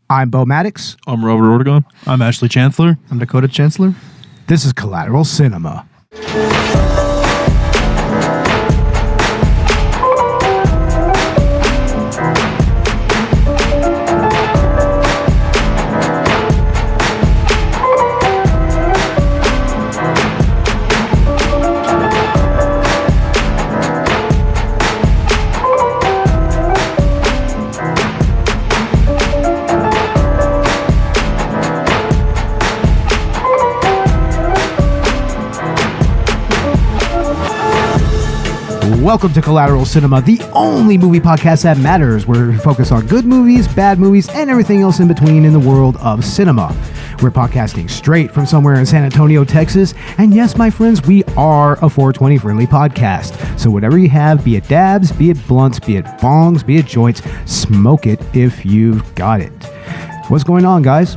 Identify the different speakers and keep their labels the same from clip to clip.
Speaker 1: I'm Bo Maddox.
Speaker 2: I'm Robert Ortegon.
Speaker 3: I'm Ashley Chancellor.
Speaker 4: I'm Dakota Chancellor.
Speaker 1: This is Collateral Cinema. Welcome to Collateral Cinema, the only movie podcast that matters, where we focus on good movies, bad movies, and everything else in between in the world of cinema. We're podcasting straight from somewhere in San Antonio, Texas, and yes, my friends, we are a 420 friendly podcast. So whatever you have, be it dabs, be it blunts, be it bongs, be it joints, smoke it if you've got it. What's going on, guys?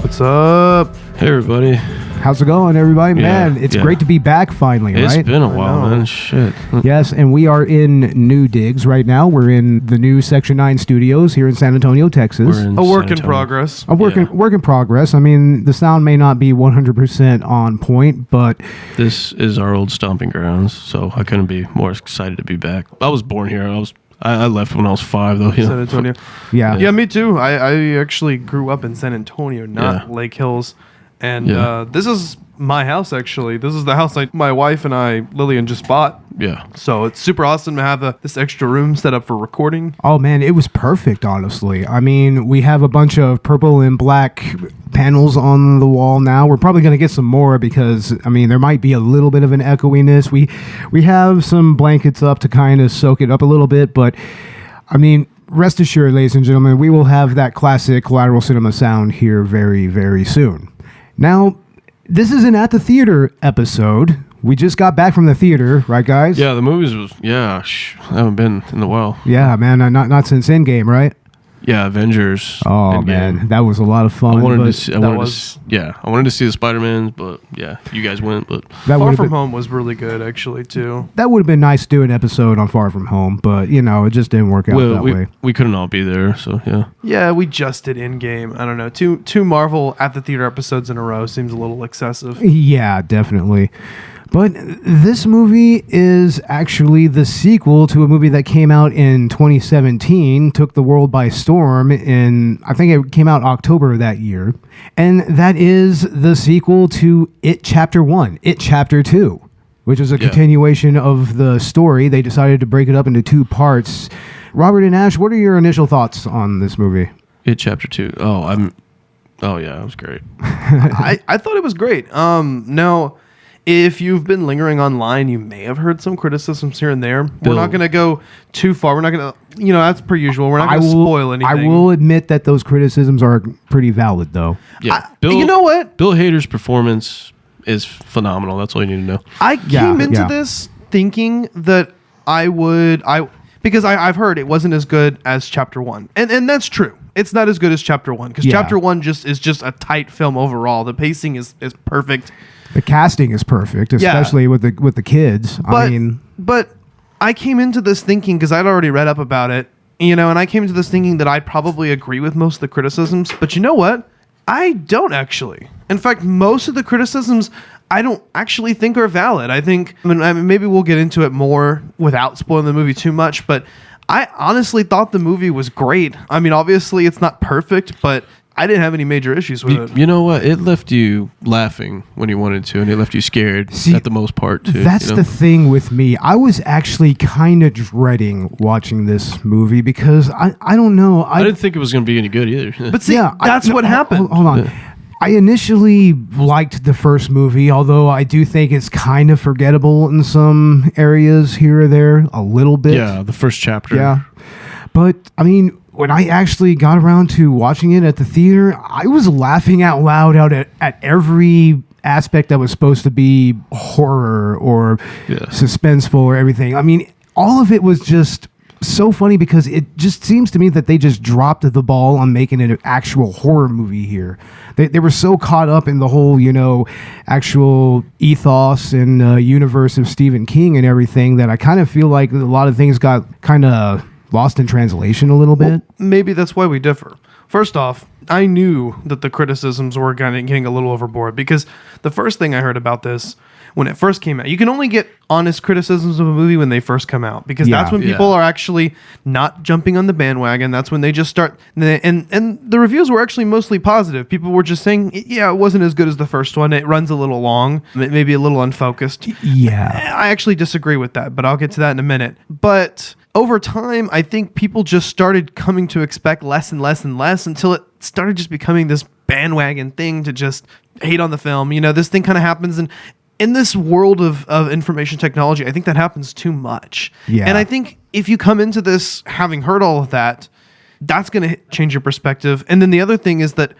Speaker 4: What's up?
Speaker 2: Hey, everybody.
Speaker 1: How's it going, everybody? Man, it's great to be back finally, right?
Speaker 2: It's been a while, man. Shit.
Speaker 1: Yes, and we are in New Digs right now. We're in the new Section 9 studios here in San Antonio, Texas.
Speaker 4: A work in progress.
Speaker 1: A work in progress. I mean, the sound may not be 100% on point, but...
Speaker 2: This is our old stomping grounds, so I couldn't be more excited to be back. I was born here. I left when I was 5, though.
Speaker 4: San Antonio.
Speaker 1: Yeah,
Speaker 4: me too. I actually grew up in San Antonio, not Lake Hills. And this is my house, actually. This is the house my wife and I, Lillian, just bought.
Speaker 2: Yeah.
Speaker 4: So it's super awesome to have this extra room set up for recording.
Speaker 1: Oh, man, it was perfect, honestly. I mean, we have a bunch of purple and black panels on the wall now. We're probably going to get some more because, I mean, there might be a little bit of an echoiness. We have some blankets up to kind of soak it up a little bit, but, I mean... Rest assured, ladies and gentlemen, we will have that classic Collateral Cinema sound here very, very soon. Now, this is an At the Theater episode. We just got back from the theater, right, guys?
Speaker 2: Yeah, the movies was, I haven't been in a while.
Speaker 1: Yeah, man, not since Endgame, right?
Speaker 2: Yeah, Avengers.
Speaker 1: Oh,
Speaker 2: Endgame.
Speaker 1: Man, that was a lot of fun.
Speaker 2: I wanted to see the Spider-Mans, but yeah, you guys went, but...
Speaker 4: Far From Home was really good, actually, too.
Speaker 1: That would have been nice to do an episode on Far From Home, but, it just didn't work out that way.
Speaker 2: We couldn't all be there, so yeah.
Speaker 4: Yeah, we just did Endgame. I don't know, two Marvel At the Theater episodes in a row seems a little excessive.
Speaker 1: Yeah, definitely. But this movie is actually the sequel to a movie that came out in 2017, took the world by storm I think it came out October of that year. And that is the sequel to It Chapter 1, It Chapter 2, which is a continuation of the story. They decided to break it up into 2 parts. Robert and Ash, what are your initial thoughts on this movie?
Speaker 2: It Chapter 2. Oh yeah, it was great.
Speaker 4: I thought it was great. Now... If you've been lingering online, you may have heard some criticisms here and there. We're not going to go too far. We're not going to, that's per usual. We're not going to spoil anything.
Speaker 1: I will admit that those criticisms are pretty valid, though.
Speaker 2: Yeah.
Speaker 4: You know what?
Speaker 2: Bill Hader's performance is phenomenal. That's all you need to know.
Speaker 4: I came into this thinking that because I've heard it wasn't as good as Chapter 1. And that's true. It's not as good as Chapter 1 because Chapter 1 is just a tight film overall. The pacing is perfect.
Speaker 1: The casting is perfect, especially with the kids.
Speaker 4: But I came into this thinking, because I'd already read up about it, and I came into this thinking that I'd probably agree with most of the criticisms. But you know what? I don't actually. In fact, most of the criticisms I don't actually think are valid. I mean, maybe we'll get into it more without spoiling the movie too much, but I honestly thought the movie was great. I mean, obviously it's not perfect, but I didn't have any major issues with it.
Speaker 2: You know what? It left you laughing when you wanted to, and it left you scared at the most part, too.
Speaker 1: That's the thing with me. I was actually kind of dreading watching this movie because I don't know.
Speaker 2: I didn't think it was going to be any good either.
Speaker 4: But see, that's what happened.
Speaker 1: Hold on. Yeah. I initially liked the first movie, although I do think it's kind of forgettable in some areas here or there, a little bit.
Speaker 2: Yeah, the first chapter.
Speaker 1: Yeah. But, I mean... when I actually got around to watching it at the theater, I was laughing out loud at every aspect that was supposed to be horror or suspenseful or everything. I mean, all of it was just so funny because it just seems to me that they just dropped the ball on making it an actual horror movie here. They were so caught up in the whole, actual ethos and universe of Stephen King and everything that I kind of feel like a lot of things got kind of lost in translation a little bit.
Speaker 4: Maybe that's why we differ. First off, I knew that the criticisms were getting a little overboard because the first thing I heard about this when it first came out, you can only get honest criticisms of a movie when they first come out because that's when people are actually not jumping on the bandwagon. That's when they just start. And the reviews were actually mostly positive. People were just saying, yeah, it wasn't as good as the first one. It runs a little long, maybe a little unfocused.
Speaker 1: Yeah.
Speaker 4: I actually disagree with that, but I'll get to that in a minute. But over time, I think people just started coming to expect less and less and less until it started just becoming this bandwagon thing to just hate on the film. You know, this thing kind of happens, and in this world of information technology, I think that happens too much.
Speaker 1: Yeah.
Speaker 4: And I think if you come into this having heard all of that, that's going to change your perspective. And then the other thing is that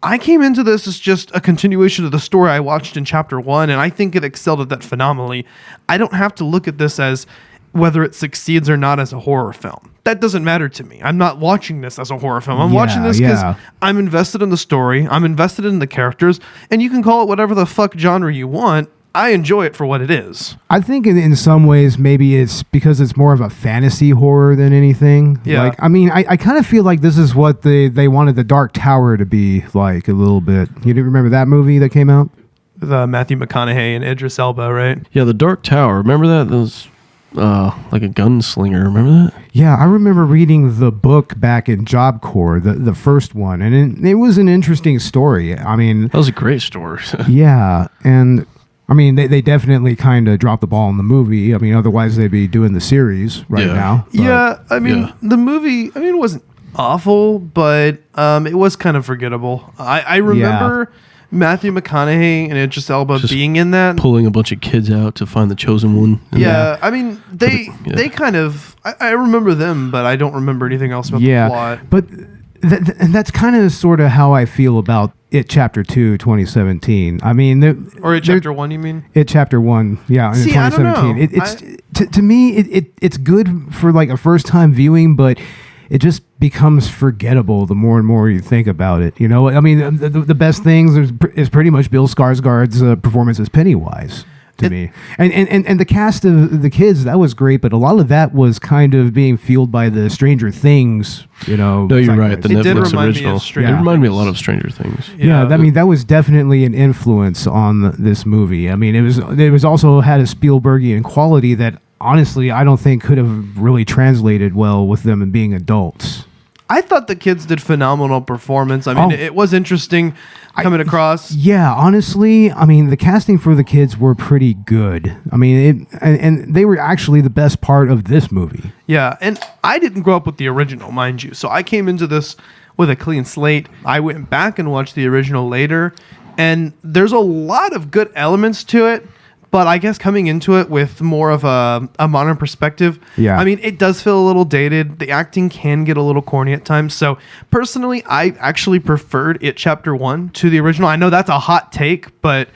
Speaker 4: I came into this as just a continuation of the story I watched in chapter 1, and I think it excelled at that phenomenally. I don't have to look at this as whether it succeeds or not as a horror film. That doesn't matter to me. I'm not watching this as a horror film. I'm watching this because I'm invested in the story. I'm invested in the characters. And you can call it whatever the fuck genre you want. I enjoy it for what it is.
Speaker 1: I think in some ways, maybe it's because it's more of a fantasy horror than anything.
Speaker 4: Yeah.
Speaker 1: Like, I mean, I kind of feel like this is what they wanted the Dark Tower to be like a little bit. You didn't remember that movie that came out?
Speaker 4: The Matthew McConaughey and Idris Elba, right?
Speaker 2: Yeah, the Dark Tower. Remember that? That was like a gunslinger. Remember that?
Speaker 1: Yeah, I remember reading the book back in Job Corps, the first one, and it was an interesting story. I mean,
Speaker 2: That was a great story.
Speaker 1: yeah, and I mean, they definitely kind of dropped the ball in the movie. I mean, otherwise they'd be doing the series right now. But
Speaker 4: Yeah, I mean, the movie, I mean, it wasn't awful, but it was kind of forgettable. I remember Matthew McConaughey and Idris Elba
Speaker 2: Just
Speaker 4: being in that.
Speaker 2: Pulling a bunch of kids out to find the chosen one.
Speaker 4: Yeah, I mean, they kind of, I remember them, but I don't remember anything else about the plot.
Speaker 1: But and that's kind of sort of how I feel about It Chapter 2, 2017. I mean...
Speaker 4: Or It Chapter 1, you mean?
Speaker 1: It Chapter 1, yeah, in
Speaker 4: See,
Speaker 1: 2017.
Speaker 4: I don't know.
Speaker 1: To me, it's good for like a first-time viewing, but it just becomes forgettable the more and more you think about it. You know, I mean, the best things is pretty much Bill Skarsgård's performance as Pennywise to me. And the cast of the kids, that was great, but a lot of that was kind of being fueled by the Stranger Things, you know.
Speaker 2: No, you're right. The
Speaker 4: It did
Speaker 2: Netflix
Speaker 4: remind me of
Speaker 2: original.
Speaker 4: Stranger
Speaker 2: It reminded me a
Speaker 4: Things.
Speaker 2: lot of Stranger Things.
Speaker 1: Yeah, I mean, that was definitely an influence on this movie. I mean, it was also had a Spielbergian quality that honestly I don't think could have really translated well with them being adults.
Speaker 4: I thought the kids did phenomenal performance. I mean, it was interesting coming across.
Speaker 1: Yeah, honestly, I mean, the casting for the kids were pretty good. I mean, and they were actually the best part of this movie.
Speaker 4: Yeah, and I didn't grow up with the original, mind you. So I came into this with a clean slate. I went back and watched the original later, and there's a lot of good elements to it. But I guess coming into it with more of a modern perspective, I mean, it does feel a little dated. The acting can get a little corny at times. So personally, I actually preferred It Chapter 1 to the original. I know that's a hot take, but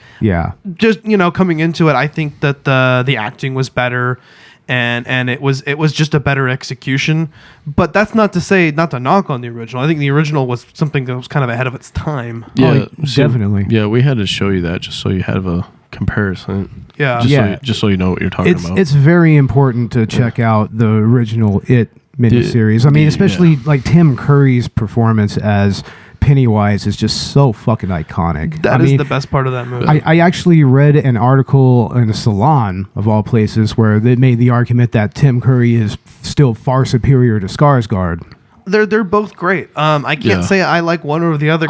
Speaker 4: just, you know, coming into it, I think that the acting was better and it was just a better execution. But that's not to say, not to knock on the original. I think the original was something that was kind of ahead of its time.
Speaker 2: Yeah,
Speaker 1: definitely.
Speaker 2: Yeah, we had to show you that just so you have a comparison.
Speaker 4: Yeah.
Speaker 2: Just so you know what you're talking about.
Speaker 1: It's very important to check out the original It miniseries. I mean, especially like Tim Curry's performance as Pennywise is just so fucking iconic.
Speaker 4: That is the best part of that movie.
Speaker 1: I actually read an article in a Salon, of all places, where they made the argument that Tim Curry is still far superior to Skarsgård.
Speaker 4: They're both great. I can't say I like one over the other.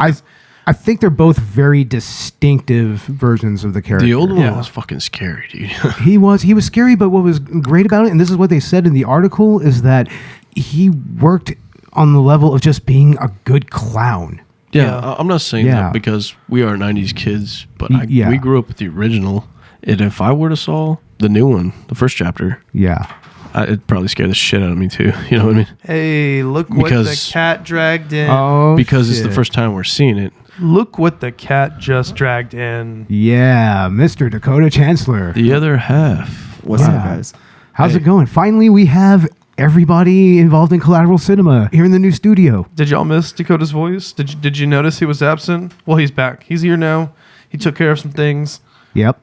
Speaker 1: I think they're both very distinctive versions of the character.
Speaker 2: The old one was fucking scary, dude.
Speaker 1: He was scary, but what was great about it, and this is what they said in the article, is that he worked on the level of just being a good clown.
Speaker 2: Yeah. I'm not saying that because we are 90s kids, but we grew up with the original. And if I were to saw the new one, the first chapter, it'd probably scare the shit out of me too. You know what I mean?
Speaker 4: Hey, look what the cat dragged in.
Speaker 1: Oh,
Speaker 2: because it's the first time we're seeing it.
Speaker 4: Look what the cat just dragged in.
Speaker 1: Yeah, Mr. Dakota Chancellor.
Speaker 2: The other half.
Speaker 3: What's up, guys?
Speaker 1: How's it going? Finally, we have everybody involved in Collateral Cinema here in the new studio.
Speaker 4: Did y'all miss Dakota's voice? Did you notice he was absent? Well, he's back. He's here now. He took care of some things.
Speaker 1: Yep.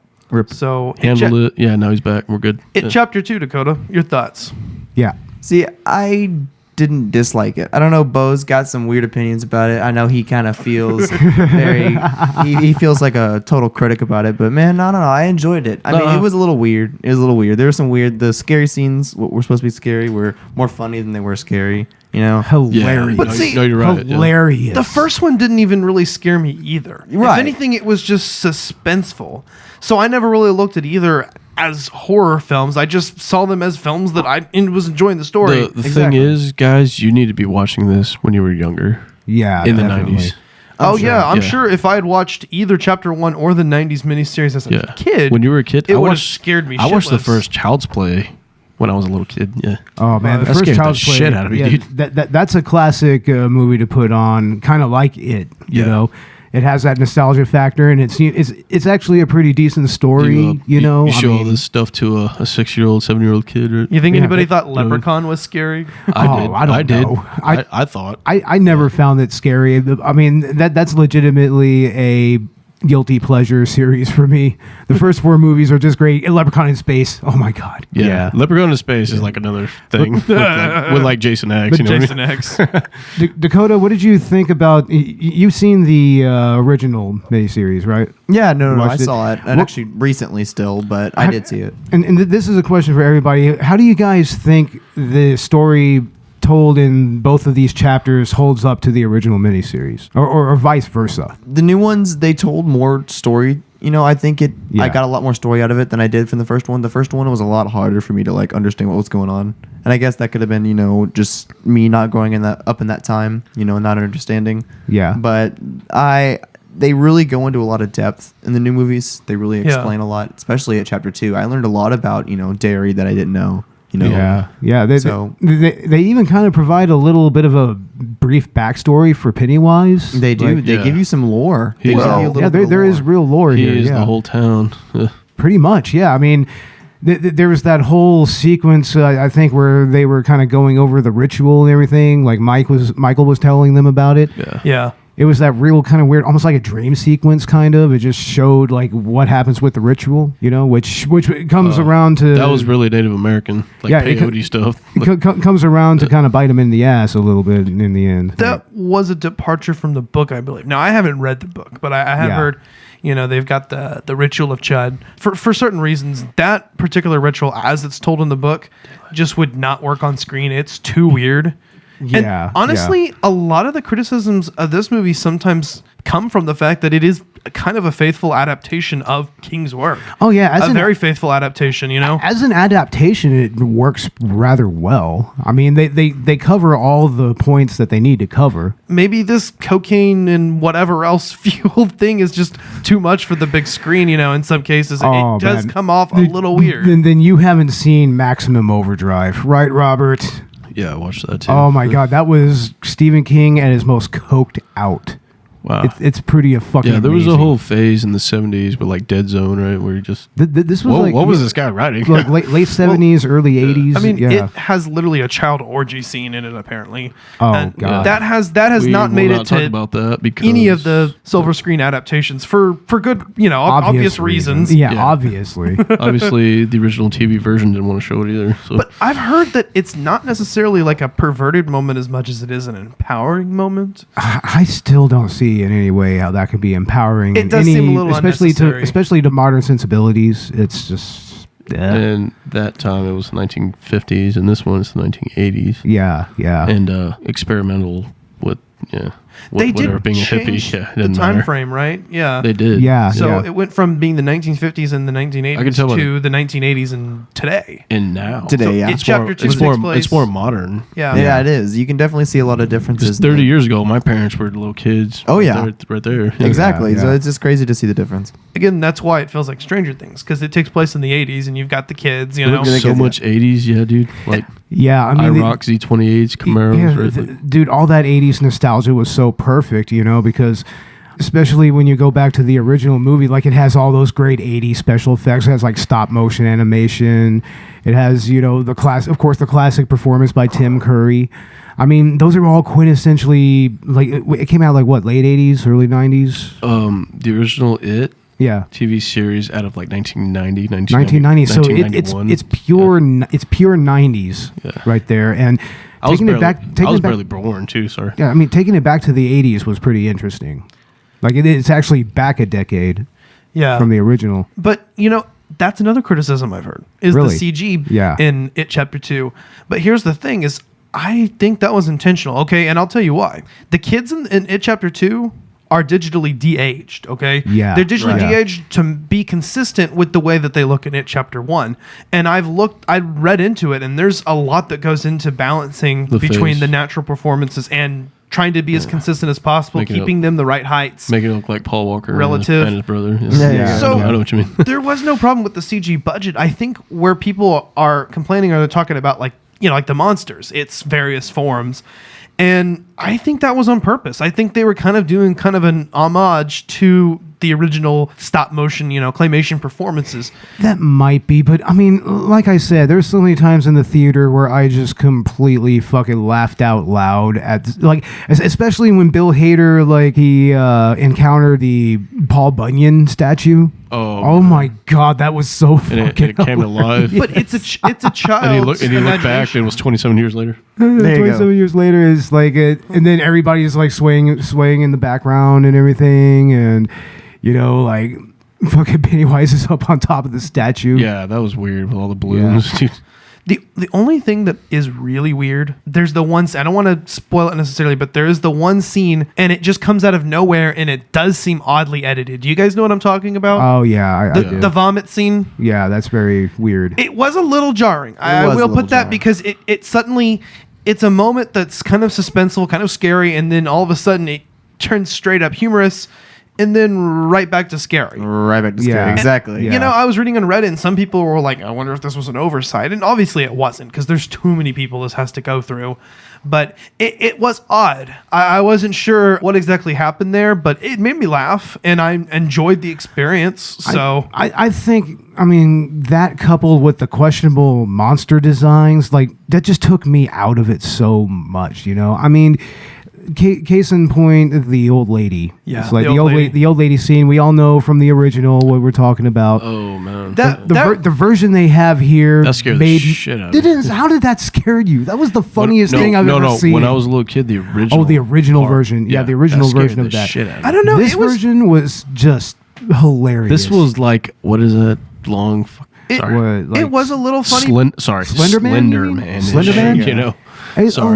Speaker 4: So
Speaker 2: handled it. Yeah, now he's back. We're good.
Speaker 4: Chapter 2, Dakota. Your thoughts?
Speaker 1: Yeah.
Speaker 3: See, I didn't dislike it. I don't know. Bo's got some weird opinions about it. I know he kind of feels he feels like a total critic about it. But man, I don't know. I enjoyed it. I mean, it was a little weird. There were some weird. The scary scenes, what were supposed to be scary, were more funny than they were scary. You know,
Speaker 1: hilarious.
Speaker 4: But see,
Speaker 2: you're right.
Speaker 1: Hilarious.
Speaker 4: The first one didn't even really scare me either.
Speaker 3: Right.
Speaker 4: If anything, it was just suspenseful. So I never really looked at either as horror films. I just saw them as films that I was enjoying the story.
Speaker 2: The thing is, guys, you need to be watching this when you were younger.
Speaker 1: Yeah,
Speaker 2: in
Speaker 1: definitely.
Speaker 2: the 90s.
Speaker 4: I'm sure if I had watched either Chapter 1 or the 90s miniseries as a kid,
Speaker 2: when you were a kid,
Speaker 4: it would have scared me shitless.
Speaker 2: I watched the first Child's Play when I was a little kid. Yeah.
Speaker 1: Oh man, the
Speaker 2: that
Speaker 1: first
Speaker 2: scared
Speaker 1: Child's
Speaker 2: the
Speaker 1: Play.
Speaker 2: shit out of me, dude.
Speaker 1: That's a classic movie to put on, kind of like it. You know, it has that nostalgia factor, and it's actually a pretty decent story. You
Speaker 2: show all this stuff to a 6-year-old, 7-year-old kid. Or,
Speaker 4: you think anybody thought Leprechaun was scary?
Speaker 1: I did.
Speaker 2: I thought.
Speaker 1: I never found it scary. I mean, that's legitimately a guilty pleasure series for me. The first 4 movies are just great. Leprechaun in Space. Oh my god.
Speaker 2: Yeah. Leprechaun in Space is like another thing with like Jason X.
Speaker 4: But Jason X.
Speaker 1: Dakota, what did you think about? You've seen the original miniseries, right?
Speaker 3: Yeah, no, I saw it, and actually recently still, but I did see it.
Speaker 1: And this is a question for everybody. How do you guys think the story told in both of these chapters holds up to the original miniseries, or vice versa?
Speaker 3: The new ones, they told more story. I think I got a lot more story out of it than I did from the first one. The first one was a lot harder for me to like understand what was going on, and I guess that could have been just me not growing up in that time, not understanding.
Speaker 1: Yeah.
Speaker 3: But they really go into a lot of depth in the new movies. They really explain a lot, especially at chapter 2. I learned a lot about dairy that I didn't know.
Speaker 1: Yeah. They even kind of provide a little bit of a brief backstory for Pennywise.
Speaker 3: They do. They give you some lore.
Speaker 1: There is real lore here.
Speaker 2: He is the whole town.
Speaker 1: Pretty much, yeah. I mean, there was that whole sequence, I think, where they were kind of going over the ritual and everything. Like Michael was telling them about it.
Speaker 4: Yeah.
Speaker 1: It was that real kind of weird, almost like a dream sequence, kind of. It just showed like what happens with the ritual, which comes around to.
Speaker 2: That was really Native American, peyote stuff.
Speaker 1: Comes around to kind of bite him in the ass a little bit in the end.
Speaker 4: That was a departure from the book, I believe. Now I haven't read the book, but I have heard. They've got the ritual of Chud for certain reasons. That particular ritual, as it's told in the book, just would not work on screen. It's too weird.
Speaker 1: Yeah.
Speaker 4: And honestly, a lot of the criticisms of this movie sometimes come from the fact that it is kind of a faithful adaptation of King's work.
Speaker 1: Oh yeah,
Speaker 4: a very faithful adaptation.
Speaker 1: As an adaptation, it works rather well. I mean, they cover all the points that they need to cover.
Speaker 4: Maybe this cocaine and whatever else fueled thing is just too much for the big screen. In some cases, it does come off a little weird.
Speaker 1: Then you haven't seen Maximum Overdrive, right, Robert?
Speaker 2: Yeah, I watched that too.
Speaker 1: Oh my god, that was Stephen King at his most coked out.
Speaker 2: Wow.
Speaker 1: It's pretty fucking
Speaker 2: there was
Speaker 1: amazing.
Speaker 2: a whole phase in the 70s with like Dead Zone, right? Where you just...
Speaker 1: this was
Speaker 2: what was this guy writing?
Speaker 1: Like late 70s, early 80s.
Speaker 4: I mean, it has literally a child orgy scene in it, apparently.
Speaker 1: Oh,
Speaker 4: and
Speaker 1: God.
Speaker 4: That has not made it to
Speaker 2: about that because
Speaker 4: any of the silver screen adaptations for good, obvious reasons.
Speaker 1: Yeah, obviously.
Speaker 2: Obviously, the original TV version didn't want to show it either. So.
Speaker 4: But I've heard that it's not necessarily like a perverted moment as much as it is an empowering moment.
Speaker 1: I still don't see in any way how that could be empowering.
Speaker 4: It does seem a little unnecessary.
Speaker 1: especially to modern sensibilities. It's just.
Speaker 2: And that time it was the 1950s, and this one is the 1980s.
Speaker 1: Yeah.
Speaker 2: And experimental with
Speaker 4: They
Speaker 2: whatever,
Speaker 4: did
Speaker 2: being a
Speaker 4: change
Speaker 2: hippie.
Speaker 4: the time frame, right? Yeah,
Speaker 2: they did.
Speaker 1: Yeah.
Speaker 4: So it went from being the 1950s and the 1980s to the 1980s and today.
Speaker 2: And now
Speaker 3: today,
Speaker 4: so chapter 2 takes place.
Speaker 2: It's more modern.
Speaker 3: Yeah, it is. You can definitely see a lot of differences.
Speaker 2: 30 years ago, my parents were little kids.
Speaker 3: Oh yeah,
Speaker 2: right there.
Speaker 3: Exactly.
Speaker 1: Yeah.
Speaker 3: So it's just crazy to see the difference.
Speaker 4: Again, that's why it feels like Stranger Things, because it takes place in the 80s and you've got the kids.
Speaker 2: So much 80s, dude. Like
Speaker 1: yeah, I mean,
Speaker 2: IROC Z28s, Camaros.
Speaker 1: Dude, all that 80s nostalgia was so perfect, because especially when you go back to the original movie, like it has all those great 80s special effects. It has like stop motion animation. It has, the classic performance by Tim Curry. I mean, those are all quintessentially, like, it came out like what, late 80s, early 90s?
Speaker 2: The original TV series out of like 1990.
Speaker 1: 1990. So it's pure it's pure 90s right there. And
Speaker 2: I was barely born too. Sorry.
Speaker 1: Yeah, I mean, taking it back to the 80s was pretty interesting. Like it's actually back a decade. From the original.
Speaker 4: But that's another criticism I've heard is the CG in It Chapter 2. But here's the thing: is I think that was intentional. Okay, and I'll tell you why. The kids in It Chapter 2 are digitally de-aged. Okay, they're digitally de-aged to be consistent with the way that they look in It Chapter 1. And I read into it, and there's a lot that goes into balancing between the natural performances and trying to be as consistent as possible, keeping them the right heights.
Speaker 2: Make it look like Paul Walker
Speaker 4: relative
Speaker 2: and his brother.
Speaker 4: So
Speaker 2: I know what you mean.
Speaker 4: There was no problem with the CG budget. I think where people are complaining or they're talking about like the monsters, its various forms. And I think that was on purpose. I think they were kind of doing kind of an homage to the original stop motion, claymation performances.
Speaker 1: That might be, but I mean, like I said, there's so many times in the theater where I just completely fucking laughed out loud at, like, especially when Bill Hader, like, he encountered the Paul Bunyan statue. Oh my God, that was so fucking
Speaker 2: and it came to life.
Speaker 4: But it's a child.
Speaker 2: And he looked back, and it was 27 years later.
Speaker 1: 27 years later is like it, and then everybody's like swaying in the background and everything, and like fucking Pennywise is up on top of the statue.
Speaker 2: Yeah, that was weird with all the balloons.
Speaker 4: The only thing that is really weird, there's the one, I don't want to spoil it necessarily, but there is the one scene and it just comes out of nowhere and it does seem oddly edited. Do you guys know what I'm talking about?
Speaker 1: Oh yeah.
Speaker 4: The vomit scene?
Speaker 1: Yeah, that's very weird.
Speaker 4: It was a little jarring. I will put that because it suddenly, it's a moment that's kind of suspenseful, kind of scary, and then all of a sudden it turns straight up humorous. And then right back to scary.
Speaker 3: Exactly.
Speaker 4: Yeah. I was reading on Reddit and some people were like, I wonder if this was an oversight. And obviously it wasn't because there's too many people this has to go through. But it was odd. I wasn't sure what exactly happened there, but it made me laugh and I enjoyed the experience. So
Speaker 1: I think, that coupled with the questionable monster designs, like that just took me out of it so much, Case in point, the old lady.
Speaker 4: Yeah,
Speaker 1: it's like the old lady scene. We all know from the original what we're talking about.
Speaker 2: Oh man,
Speaker 1: the version they have here
Speaker 2: that scared the shit out of me.
Speaker 1: How did that scare you? That was the funniest thing I've ever seen.
Speaker 2: When I was a little kid, the original.
Speaker 1: Oh, the original version. Yeah, the original version of that.
Speaker 4: I don't know.
Speaker 1: This version was just hilarious.
Speaker 2: This was like, what is it? Long.
Speaker 4: It was a little funny.
Speaker 1: Slender Man.
Speaker 2: Slender Man.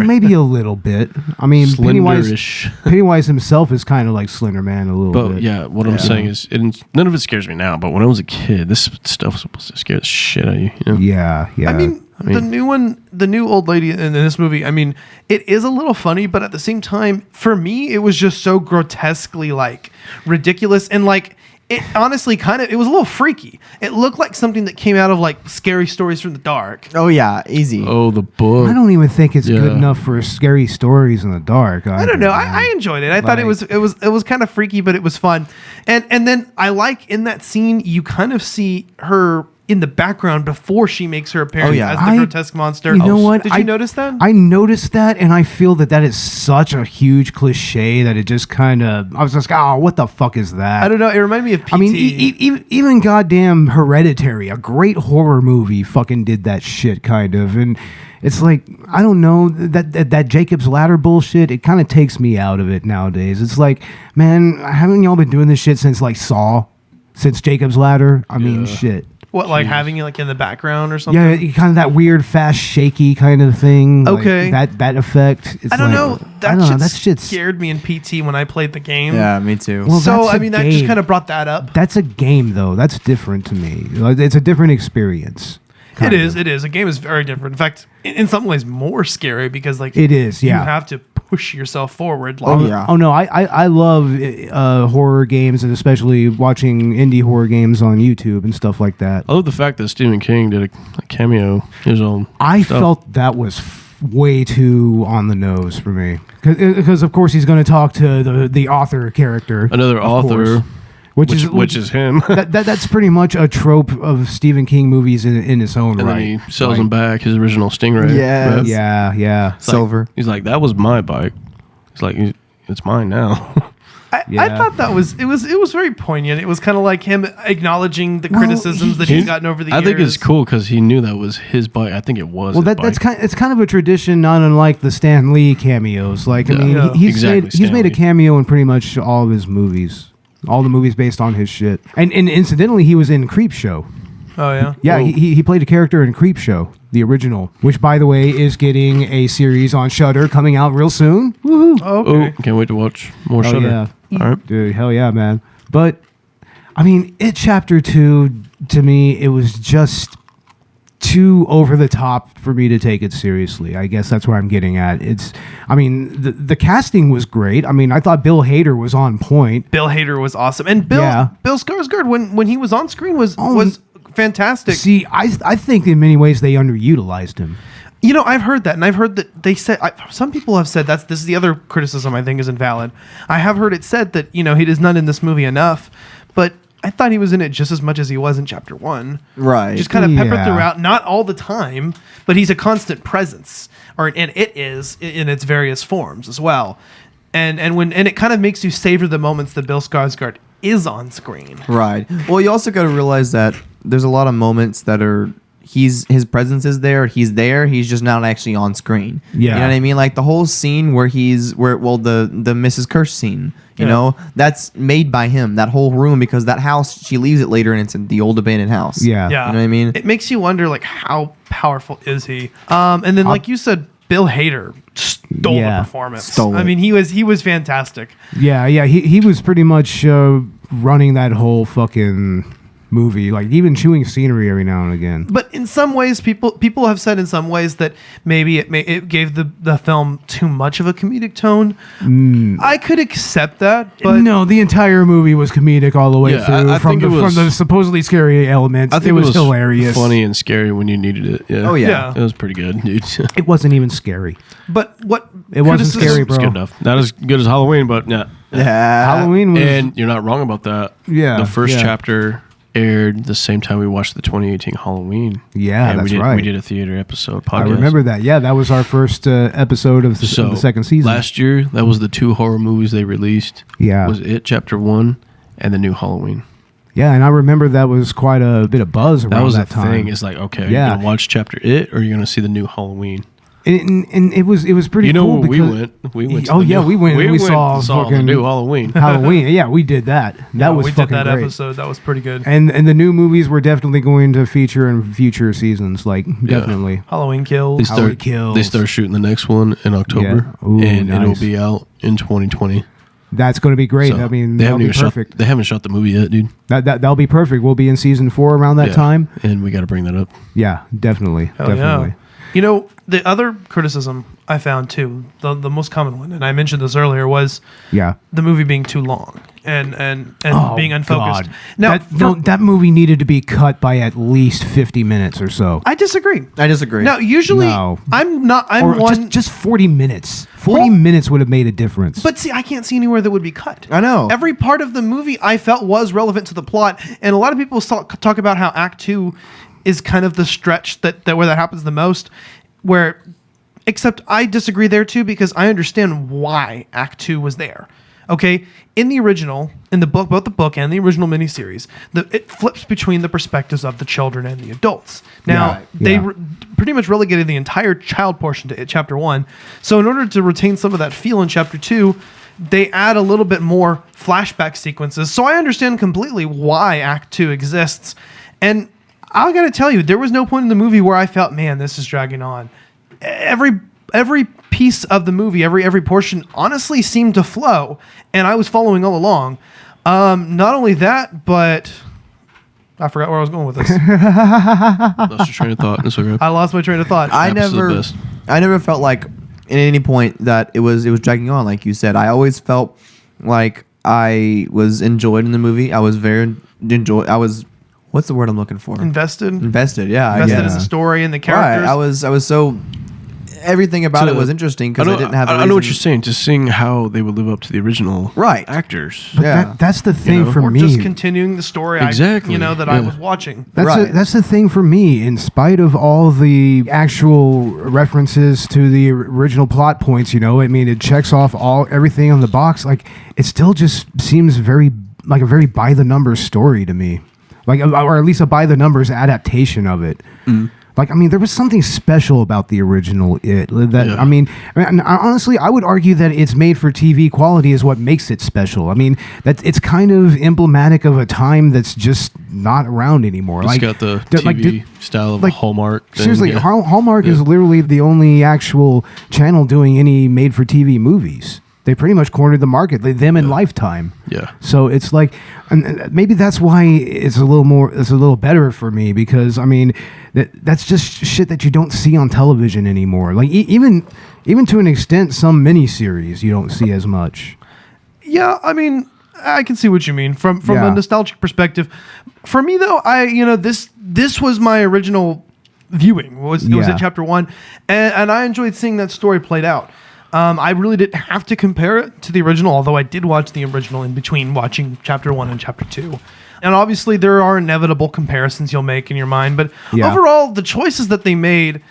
Speaker 1: Maybe a little bit. Pennywise himself is kind of like Slender Man a little bit.
Speaker 2: But yeah, what I'm saying is, none of it scares me now. But when I was a kid, this stuff was supposed to scare the shit out of you.
Speaker 1: Yeah.
Speaker 4: The new one, the new old lady in this movie, it is a little funny, but at the same time, for me, it was just so grotesquely like ridiculous and like. It honestly it was a little freaky. It looked like something that came out of like Scary Stories from the Dark.
Speaker 3: Oh yeah, easy.
Speaker 2: Oh, the book.
Speaker 1: I don't even think it's good enough for Scary Stories in the Dark.
Speaker 4: I don't know. I enjoyed it. I thought it was kind of freaky, but it was fun. And then I like in that scene you kind of see her in the background before she makes her appearance as the grotesque monster.
Speaker 1: You know what?
Speaker 4: Did you notice that?
Speaker 1: I noticed that, and I feel that is such a huge cliche that it just kind of... I was just what the fuck is that?
Speaker 4: I don't know. It reminded me of PT.
Speaker 1: Even goddamn Hereditary, a great horror movie, fucking did that shit, kind of. And it's like, I don't know, that Jacob's Ladder bullshit, it kind of takes me out of it nowadays. It's like, man, haven't y'all been doing this shit since, like, Saw? Since Jacob's Ladder? Shit.
Speaker 4: What, like having you like in the background or something?
Speaker 1: Yeah, kind of that weird, fast, shaky kind of thing.
Speaker 4: Okay.
Speaker 1: Like that effect.
Speaker 4: I don't know. That shit scared me in PT when I played the game.
Speaker 3: Yeah, me too.
Speaker 1: Well,
Speaker 4: so, that just kind of brought that up.
Speaker 1: That's a game, though. That's different to me. It's a different experience.
Speaker 4: It is. A game is very different. In fact, in some ways more scary because like
Speaker 1: it is. Yeah.
Speaker 4: You have to push yourself forward.
Speaker 1: Like, Oh no, I love horror games and especially watching indie horror games on YouTube and stuff like that.
Speaker 2: I love the fact that Stephen King did a cameo his own.
Speaker 1: I felt that was way too on the nose for me because of course he's going to talk to the author character,
Speaker 2: another author.
Speaker 1: Course. Which is him. That's pretty much a trope of Stephen King movies in its own
Speaker 2: and
Speaker 1: right.
Speaker 2: And then he sells him back his original Stingray.
Speaker 3: Yes.
Speaker 2: Right?
Speaker 1: Yeah.
Speaker 3: Silver.
Speaker 2: He's like, that was my bike. He's like, it's mine now.
Speaker 4: I thought that was very poignant. It was kind of like him acknowledging the criticisms that he's gotten over the years.
Speaker 2: I think it's cool because he knew that was his bike. I think it was.
Speaker 1: Well, it's kind of a tradition, not unlike the Stan Lee cameos. Like, I mean, he's made a cameo in pretty much all of his movies, all the movies based on his shit. And incidentally, he was in Creepshow.
Speaker 4: Oh yeah,
Speaker 1: yeah. He played a character in Creepshow, the original, which by the way is getting a series on Shudder coming out real soon. Woohoo!
Speaker 2: Okay. Can't wait to watch more Shudder.
Speaker 1: Yeah.
Speaker 2: All right,
Speaker 1: dude, hell yeah, man. But I mean, Chapter 2 to me, it was just too over the top for me to take it seriously. I guess that's where I'm getting at. I mean, the casting was great. I mean, I thought Bill Hader was on point.
Speaker 4: Bill Hader was awesome, and Bill Skarsgård when he was on screen was fantastic.
Speaker 1: See, I think in many ways they underutilized him.
Speaker 4: You know, I've heard that, and I've heard that they said some people have said this is the other criticism I think is invalid. I have heard it said that he is not in this movie enough, but I thought he was in it just as much as he was in Chapter 1.
Speaker 3: Right.
Speaker 4: Just kind of peppered throughout, not all the time, but he's a constant presence, and it is in its various forms as well. And it kind of makes you savor the moments that Bill Skarsgård is on screen.
Speaker 3: Right. Well, you also got to realize that there's a lot of moments that are his presence is there. He's there. He's just not actually on screen.
Speaker 1: Yeah.
Speaker 3: You know what I mean? Like the whole scene where the Mrs. Kirsch scene. You know, that's made by him. That whole room, because that house, she leaves it later and it's in the old abandoned house.
Speaker 1: Yeah.
Speaker 4: Yeah.
Speaker 3: You know what I mean?
Speaker 4: It makes you wonder, like, how powerful is he? And then, like you said, Bill Hader stole the performance. I mean, he was fantastic.
Speaker 1: Yeah. He was pretty much running that whole fucking movie, like even chewing scenery every now and again.
Speaker 4: But in some ways, people have said in some ways that maybe it gave the film too much of a comedic tone. I could accept that, but
Speaker 1: no, the entire movie was comedic all the way through. From the supposedly scary elements,
Speaker 2: I think
Speaker 1: it was hilarious,
Speaker 2: funny and scary when you needed it. Yeah.
Speaker 3: Oh yeah,
Speaker 2: it was pretty good, dude.
Speaker 1: It wasn't even scary.
Speaker 4: But
Speaker 1: it wasn't scary, bro.
Speaker 2: It's good enough. Not as good as Halloween, but yeah.
Speaker 1: Halloween was,
Speaker 2: and you're not wrong about that.
Speaker 1: Yeah,
Speaker 2: the first chapter aired the same time we watched the 2018 Halloween.
Speaker 1: Yeah,
Speaker 2: and
Speaker 1: that's right.
Speaker 2: We did a theater episode podcast.
Speaker 1: I remember that. Yeah, that was our first episode of the second season.
Speaker 2: Last year, that was the 2 horror movies they released.
Speaker 1: Yeah.
Speaker 2: Was It Chapter 1 and the new Halloween.
Speaker 1: Yeah, and I remember that was quite a bit of buzz around that time. That was the thing.
Speaker 2: It's like, okay, you're going to watch Chapter It or you're going to see the new Halloween.
Speaker 1: And it was pretty cool.
Speaker 2: Where we went. We went.
Speaker 1: We went. We saw
Speaker 2: the new Halloween.
Speaker 1: Halloween. Yeah, we did that. That was fucking great. We did that
Speaker 4: episode. That was pretty good.
Speaker 1: And the new movies were definitely going to feature in future seasons. Like definitely.
Speaker 4: Halloween Kills.
Speaker 2: They start shooting the next one in October, and it'll be out in 2020.
Speaker 1: That's going to be great.
Speaker 2: So
Speaker 1: I mean,
Speaker 2: they haven't shot the movie yet, dude.
Speaker 1: That'll be perfect. We'll be in season 4 around that time,
Speaker 2: and we got to bring that up.
Speaker 1: Yeah, definitely.
Speaker 4: Yeah. You know, the other criticism I found too, the most common one, and I mentioned this earlier, was the movie being too long and being unfocused.
Speaker 1: God.
Speaker 4: Now,
Speaker 1: that movie needed to be cut by at least 50 minutes or so.
Speaker 4: I disagree.
Speaker 3: Now,
Speaker 4: usually I'm
Speaker 1: just 40 minutes. 40 minutes would have made a difference.
Speaker 4: But see, I can't see anywhere that would be cut.
Speaker 3: I know.
Speaker 4: Every part of the movie I felt was relevant to the plot, and a lot of people talk about how Act 2 is kind of the stretch that where that happens the most, except I disagree there too, because I understand why Act 2 was there. Okay, in the book, both the book and the original miniseries, it flips between the perspectives of the children and the adults. Now, they pretty much relegated the entire child portion to Chapter 1. So in order to retain some of that feel in Chapter 2, they add a little bit more flashback sequences. So I understand completely why Act 2 exists. And I got to tell you, there was no point in the movie where I felt, man, this is dragging on. Every piece of the movie, every portion, honestly seemed to flow, and I was following all along. Not only that, but I forgot where I was going with this.
Speaker 2: Lost your train of thought. It's okay.
Speaker 4: I lost my train of thought.
Speaker 3: I never felt like at any point that it was dragging on, like you said. I always felt like I was enjoyed in the movie. I was very enjoyed. What's the word I'm looking for?
Speaker 4: Invested,
Speaker 3: yeah.
Speaker 4: Invested in the story and the characters.
Speaker 3: Right. I was so everything about it was interesting because I didn't have.
Speaker 2: I know what you're saying. Just seeing how they would live up to the original actors.
Speaker 1: But that's the thing for me.
Speaker 4: Just continuing the story.
Speaker 2: Exactly.
Speaker 4: I was watching.
Speaker 1: That's the thing for me. In spite of all the actual references to the original plot points, I mean, it checks off everything on the box. Like, it still just seems very like a very by the numbers story to me. Like, or at least a by the numbers adaptation of it. Like, I mean, there was something special about the original I mean, honestly, I would argue that it's made for TV quality is what makes it special. I mean, that it's kind of emblematic of a time that's just not around anymore.
Speaker 2: It's got the TV style of Hallmark thing.
Speaker 1: Seriously, Hallmark is literally the only actual channel doing any made for TV movies. They pretty much cornered the market, them and Lifetime.
Speaker 2: Yeah.
Speaker 1: So it's like, and maybe that's why it's a little better for me, because I mean, that's just shit that you don't see on television anymore. Like even to an extent, some miniseries you don't see as much.
Speaker 4: Yeah, I mean, I can see what you mean from a nostalgic perspective. For me though, this was my original viewing. It was at chapter 1, and I enjoyed seeing that story played out. I really didn't have to compare it to the original, although I did watch the original in between watching chapter 1 and chapter 2. And obviously there are inevitable comparisons you'll make in your mind, but overall the choices that they made,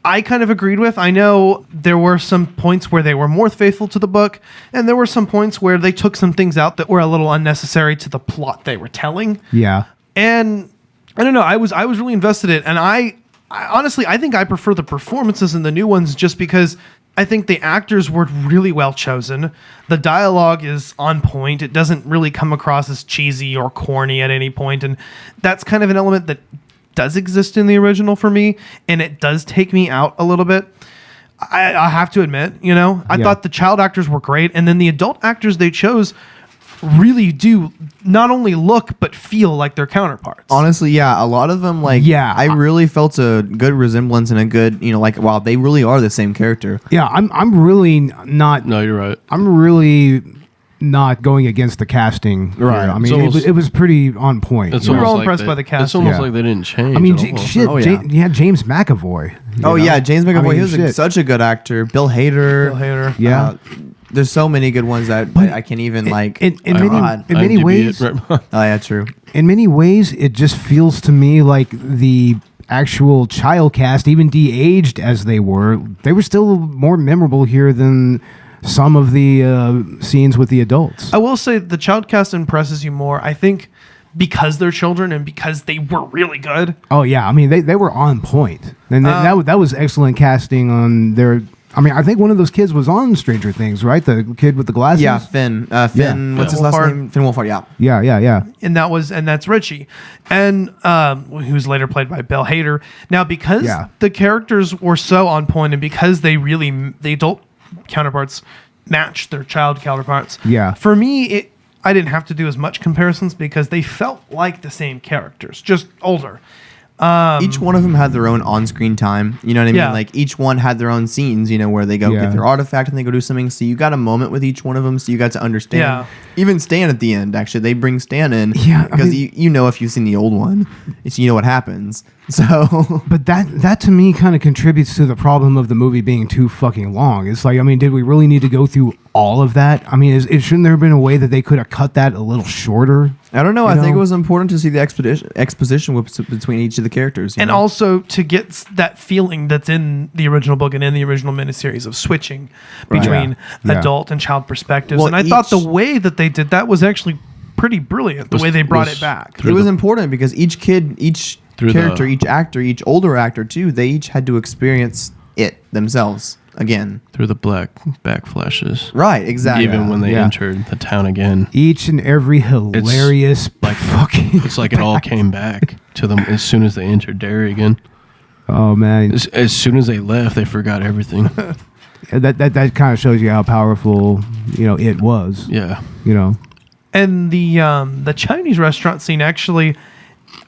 Speaker 4: I kind of agreed with. I know there were some points where they were more faithful to the book, and there were some points where they took some things out that were a little unnecessary to the plot they were telling.
Speaker 1: Yeah.
Speaker 4: And I don't know, I was really invested in it, and I honestly, I think I prefer the performances in the new ones just because I think the actors were really well chosen. The dialogue is on point. It doesn't really come across as cheesy or corny at any point, and that's kind of an element that does exist in the original for me, and it does take me out a little bit. I have to admit, I thought the child actors were great, and then the adult actors they chose really do not only look but feel like their counterparts.
Speaker 3: Honestly, yeah, a lot of them, I really felt a good resemblance and a good, wow, they really are the same character.
Speaker 1: Yeah, I'm really not.
Speaker 2: No, you're right.
Speaker 1: I'm really not going against the casting. Right. I mean, it was pretty on point.
Speaker 4: We were all impressed by the casting.
Speaker 2: It's almost like they didn't change.
Speaker 1: I mean, James McAvoy.
Speaker 3: James McAvoy. He was such a good actor. Bill Hader.
Speaker 1: Yeah.
Speaker 3: There's so many good ones that I can't even
Speaker 1: in many ways.
Speaker 3: Oh yeah, true.
Speaker 1: In many ways, it just feels to me like the actual child cast, even de-aged as they were still more memorable here than some of the scenes with the adults.
Speaker 4: I will say the child cast impresses you more, I think, because they're children and because they were really good.
Speaker 1: Oh yeah, I mean they were on point, and that was excellent casting on their. I mean, I think one of those kids was on Stranger Things, right? The kid with the glasses.
Speaker 3: Yeah, Finn. What's his last name? Finn Wolfhard. Yeah.
Speaker 1: Yeah.
Speaker 4: And that's Richie, and who's later played by Bill Hader. Now, because the characters were so on point, and because the adult counterparts matched their child counterparts.
Speaker 1: Yeah.
Speaker 4: For me, I didn't have to do as much comparisons because they felt like the same characters, just older.
Speaker 3: Each one of them had their own on-screen time. You know what I mean?
Speaker 4: Yeah.
Speaker 3: Like each one had their own scenes, where they go get their artifact and they go do something. So you got a moment with each one of them. So you got to understand.
Speaker 4: Yeah.
Speaker 3: Even Stan at the end, actually, they bring Stan in.
Speaker 1: Yeah.
Speaker 3: Because if you've seen the old one, you know what happens. So.
Speaker 1: But that to me kind of contributes to the problem of the movie being too fucking long. It's like, I mean, did we really need to go through all of that? I mean, shouldn't there have been a way that they could have cut that a little shorter?
Speaker 3: I don't know. I think it was important to see the exposition between each of the characters.
Speaker 4: And also to get that feeling that's in the original book and in the original miniseries of switching between adult and child perspectives. Well, and I thought the way that they did that was actually pretty brilliant, the way they brought it back.
Speaker 3: It was important because each kid, each character, each actor, each older actor too, they each had to experience it themselves again.
Speaker 2: Through the back flashes.
Speaker 3: Right, exactly.
Speaker 2: Even when they entered the town again.
Speaker 1: Each and every hilarious
Speaker 2: It's like it all came back to them as soon as they entered Derry again.
Speaker 1: Oh man.
Speaker 2: As soon as they left, they forgot everything.
Speaker 1: that kind of shows you how powerful, it was.
Speaker 2: Yeah.
Speaker 4: And the Chinese restaurant scene actually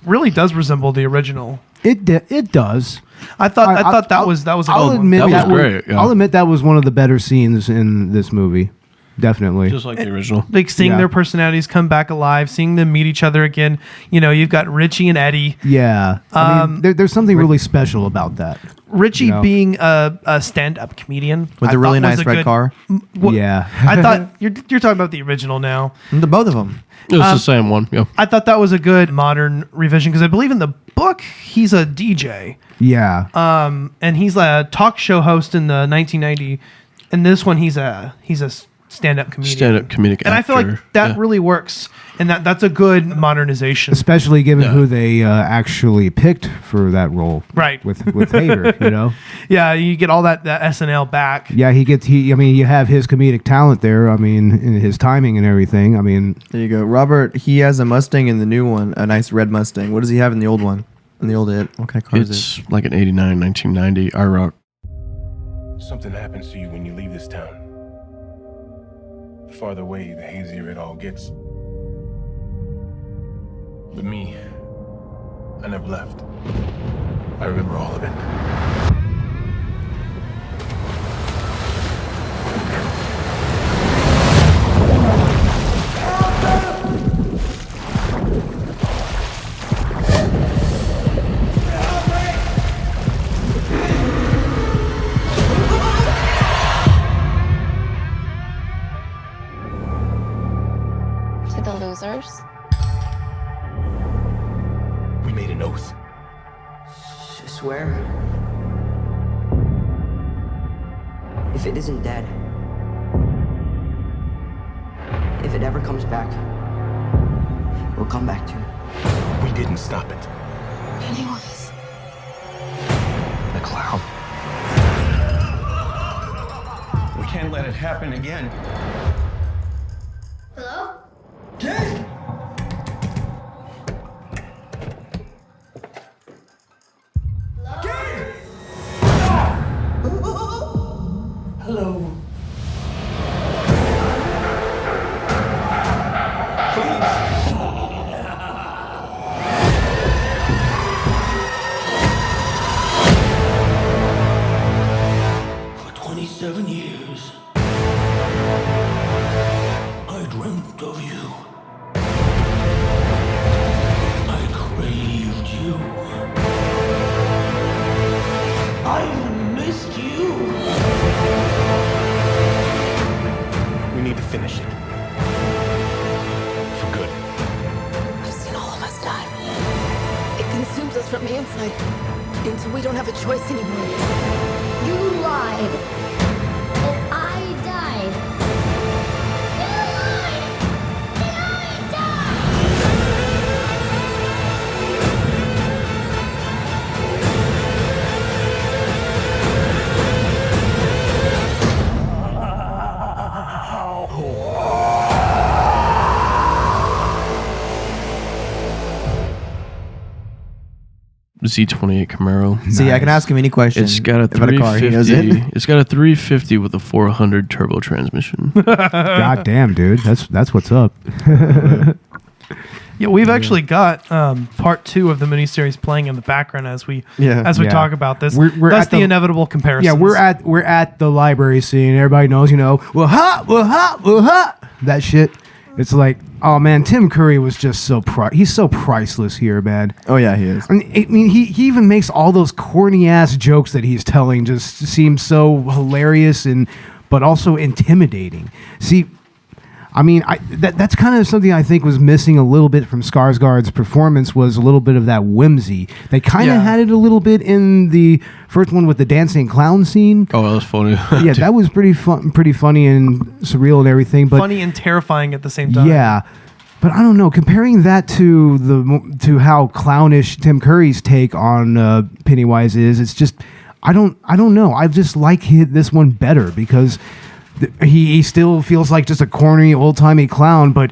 Speaker 4: really does resemble the original.
Speaker 1: It does.
Speaker 4: I thought that was
Speaker 1: I'll admit
Speaker 2: that was great. Yeah.
Speaker 1: I'll admit that was one of the better scenes in this movie. definitely.
Speaker 2: Just like the original.
Speaker 4: Like seeing their personalities come back alive, seeing them meet each other again. You know, you've got Richie and Eddie.
Speaker 1: Yeah. I mean, there's something really special about that.
Speaker 4: Richie being a stand-up comedian.
Speaker 3: With a really nice red car.
Speaker 1: Yeah.
Speaker 4: I thought, you're talking about the original now.
Speaker 3: Both of them.
Speaker 2: It was the same one. Yeah.
Speaker 4: I thought that was a good modern revision because I believe in the book he's a DJ.
Speaker 1: Yeah.
Speaker 4: And he's a talk show host in the 1990. In this one, he's a stand-up comedian.
Speaker 2: Stand-up comedic
Speaker 4: and
Speaker 2: actor.
Speaker 4: I feel like that really works, and that's a good modernization.
Speaker 1: Especially given who they actually picked for that role.
Speaker 4: Right.
Speaker 1: With Hader, you know?
Speaker 4: Yeah, you get all that SNL back.
Speaker 1: Yeah, I mean, you have his comedic talent there. I mean, in his timing and everything. I mean.
Speaker 3: There you go. Robert, he has a Mustang in the new one, a nice red Mustang. What does he have in the old one? In the old It? What kind of car is it?
Speaker 2: It's like an 89, 1990 IROC.
Speaker 5: Something happens to you when you leave this town. The farther away, the hazier it all gets. But me, I never left. I remember all of it.
Speaker 6: To the losers.
Speaker 5: We made an oath.
Speaker 7: Swear? If it isn't dead, if it ever comes back, we'll come back to it.
Speaker 5: We didn't stop it.
Speaker 6: Pennywise.
Speaker 5: The clown. We can't let it happen again.
Speaker 6: Hello?
Speaker 7: Kid!
Speaker 5: Hello.
Speaker 8: For 27 years, I dreamt of you. I craved you. I've missed you.
Speaker 5: We need to finish it. For good.
Speaker 6: I've seen all of us die. It consumes us from the inside until we don't have a choice anymore.
Speaker 9: You lied. And I died. You lied. And I died.
Speaker 2: Z28 Camaro.
Speaker 3: See, I can ask him any question.
Speaker 2: It's got a
Speaker 3: about a car. He knows
Speaker 2: 350.
Speaker 3: it.
Speaker 2: It's got a 350 with a 400 turbo transmission.
Speaker 1: God damn, dude. That's what's up.
Speaker 4: Yeah, we've actually got part 2 of the miniseries playing in the background as we talk about this.
Speaker 1: We're
Speaker 4: That's
Speaker 1: at
Speaker 4: the
Speaker 1: the-
Speaker 4: inevitable comparison.
Speaker 1: Yeah, we're at the library scene. Everybody knows, you know, that shit. It's like, oh man, Tim Curry was just he's so priceless here, man.
Speaker 3: Oh yeah, he is.
Speaker 1: I mean, he even makes all those corny ass jokes that he's telling just seem so hilarious but also intimidating. See, I mean, that's kind of something I think was missing a little bit from Skarsgård's performance, was a little bit of that whimsy. They kind of had it a little bit in the first one with the dancing clown scene.
Speaker 2: Oh, that was funny.
Speaker 1: Yeah, that was pretty funny and surreal and everything. But
Speaker 4: funny and terrifying at the same time.
Speaker 1: yeah, but I don't know. Comparing that to how clownish Tim Curry's take on Pennywise is, it's just I don't know. I just like this one better because he still feels like just a corny old-timey clown, but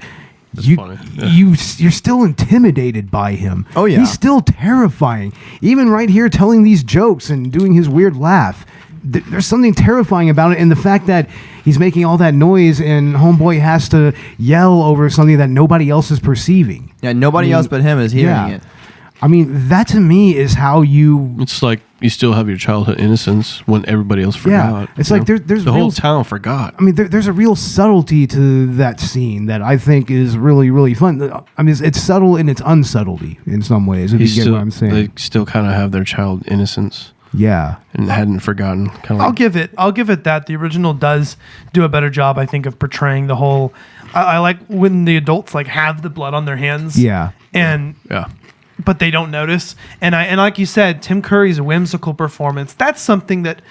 Speaker 2: funny. Yeah.
Speaker 1: you're still intimidated by him.
Speaker 3: Oh, yeah.
Speaker 1: He's still terrifying. Even right here telling these jokes and doing his weird laugh. There's something terrifying about it, and the fact that he's making all that noise and Homeboy has to yell over something that nobody else is perceiving.
Speaker 3: Yeah, nobody else but him is hearing it.
Speaker 1: I mean, that to me is how you.
Speaker 2: It's like you still have your childhood innocence when everybody else forgot.
Speaker 1: Yeah, it's like there's
Speaker 2: the whole town forgot.
Speaker 1: I mean, there's a real subtlety to that scene that I think is really, really fun. I mean, it's subtle in its unsubtlety in some ways, if you get what I'm saying.
Speaker 2: They still kind of have their child innocence.
Speaker 1: Yeah.
Speaker 2: And hadn't forgotten.
Speaker 4: I'll give it that. The original does do a better job, I think, of portraying the whole... I like when the adults like have the blood on their hands.
Speaker 1: Yeah.
Speaker 4: And...
Speaker 2: Yeah.
Speaker 4: But they don't notice. And like you said, Tim Curry's whimsical performance, that's something that,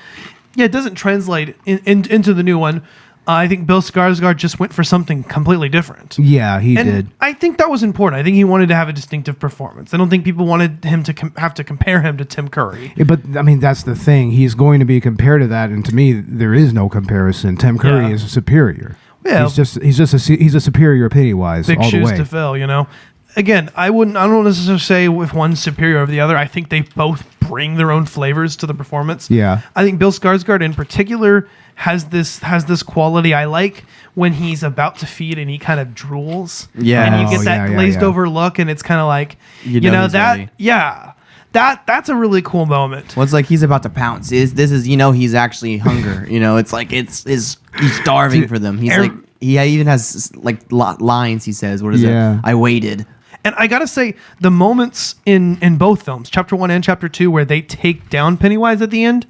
Speaker 4: it doesn't translate into the new one. I think Bill Skarsgård just went for something completely different.
Speaker 1: Yeah, he did.
Speaker 4: I think that was important. I think he wanted to have a distinctive performance. I don't think people wanted him to have to compare him to Tim Curry.
Speaker 1: Yeah, but, I mean, that's the thing. He's going to be compared to that, and to me, there is no comparison. Tim Curry is superior. Yeah. He's a superior Pennywise all the way.
Speaker 4: Big shoes to fill, you know? Again, I don't necessarily say if one's superior over the other. I think they both bring their own flavors to the performance.
Speaker 1: Yeah.
Speaker 4: I think Bill Skarsgård in particular has this quality I like when he's about to feed and he kind of drools.
Speaker 3: Yeah.
Speaker 4: And you get that glazed over look and it's kind of like, you know that, ready. Yeah. That's a really cool moment.
Speaker 3: Well, it's like he's about to pounce. This is he's actually hunger. It's like he's starving for them. He's like he even has like lines he says. What is it? I waited.
Speaker 4: And I gotta say, the moments in both films, Chapter 1 and Chapter 2, where they take down Pennywise at the end,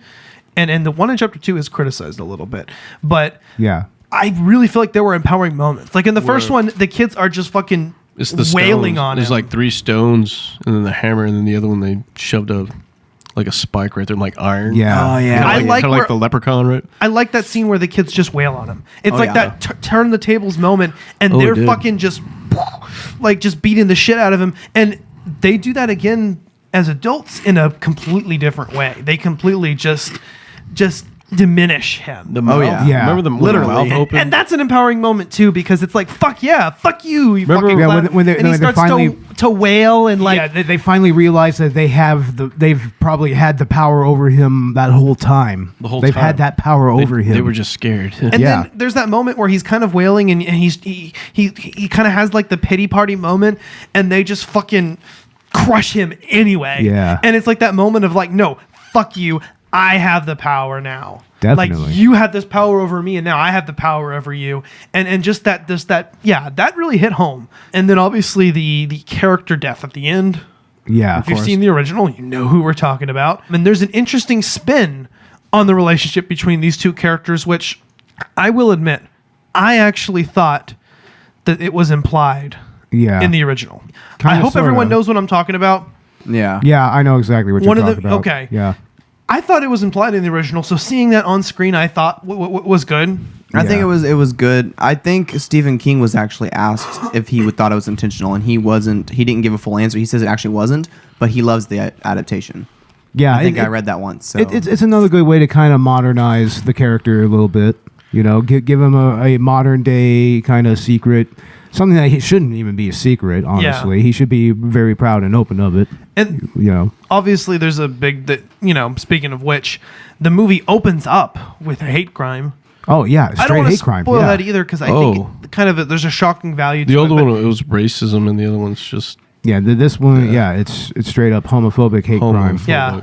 Speaker 4: and the one in Chapter 2 is criticized a little bit, but I really feel like there were empowering moments. Like in the first one, the kids are just fucking wailing on him.
Speaker 2: There's like 3 stones, and then the hammer, and then the other one they shoved a spike right there, like iron.
Speaker 1: Yeah.
Speaker 3: Oh, yeah.
Speaker 4: I like
Speaker 2: kind of like the leprechaun, right?
Speaker 4: I like that scene where the kids just wail on him. It's that turn the tables moment, and they're fucking just beating the shit out of him. And they do that again as adults in a completely different way. They completely just diminish him.
Speaker 2: The mouth. Remember the mouth open?
Speaker 4: And that's an empowering moment too, because it's like, fuck yeah, fuck you. You
Speaker 1: remember
Speaker 4: fucking
Speaker 1: when
Speaker 4: he starts to wail and like.
Speaker 1: Yeah, they finally realize that they've probably had the power over him that whole time. They've had that power over him.
Speaker 2: They were just scared.
Speaker 4: And then there's that moment where he's kind of wailing and he kind of has like the pity party moment, and they just fucking crush him anyway.
Speaker 1: Yeah.
Speaker 4: And it's like that moment of like, no, fuck you. I have the power now.
Speaker 1: Definitely.
Speaker 4: Like you had this power over me and now I have the power over you. And just that really hit home. And then obviously the character death at the end.
Speaker 1: Yeah.
Speaker 4: If you've seen the original, you know who we're talking about. And there's an interesting spin on the relationship between these two characters, which I will admit, I actually thought that it was implied in the original. I hope everyone knows what I'm talking about.
Speaker 3: Yeah.
Speaker 1: Yeah, I know exactly what you're talking about.
Speaker 4: Okay.
Speaker 1: Yeah.
Speaker 4: I thought it was implied in the original, so seeing that on screen, I thought was good.
Speaker 3: I think it was good. I think Stephen King was actually asked if he thought it was intentional, and he wasn't. He didn't give a full answer. He says it actually wasn't, but he loves the adaptation.
Speaker 1: Yeah,
Speaker 3: I think I read that once. So.
Speaker 1: It's another good way to kind of modernize the character a little bit. Give him a modern day kind of secret. Something that he shouldn't even be a secret, honestly. Yeah. He should be very proud and open of it.
Speaker 4: And obviously there's a big speaking of which, the movie opens up with a hate crime.
Speaker 1: Oh yeah, straight hate crime.
Speaker 4: I don't want to spoil that either because I think there's a shocking value to
Speaker 2: the
Speaker 4: it.
Speaker 2: other one, it was racism, and the other one's just...
Speaker 1: Yeah, this one, it's straight up homophobic hate crime.
Speaker 4: Yeah,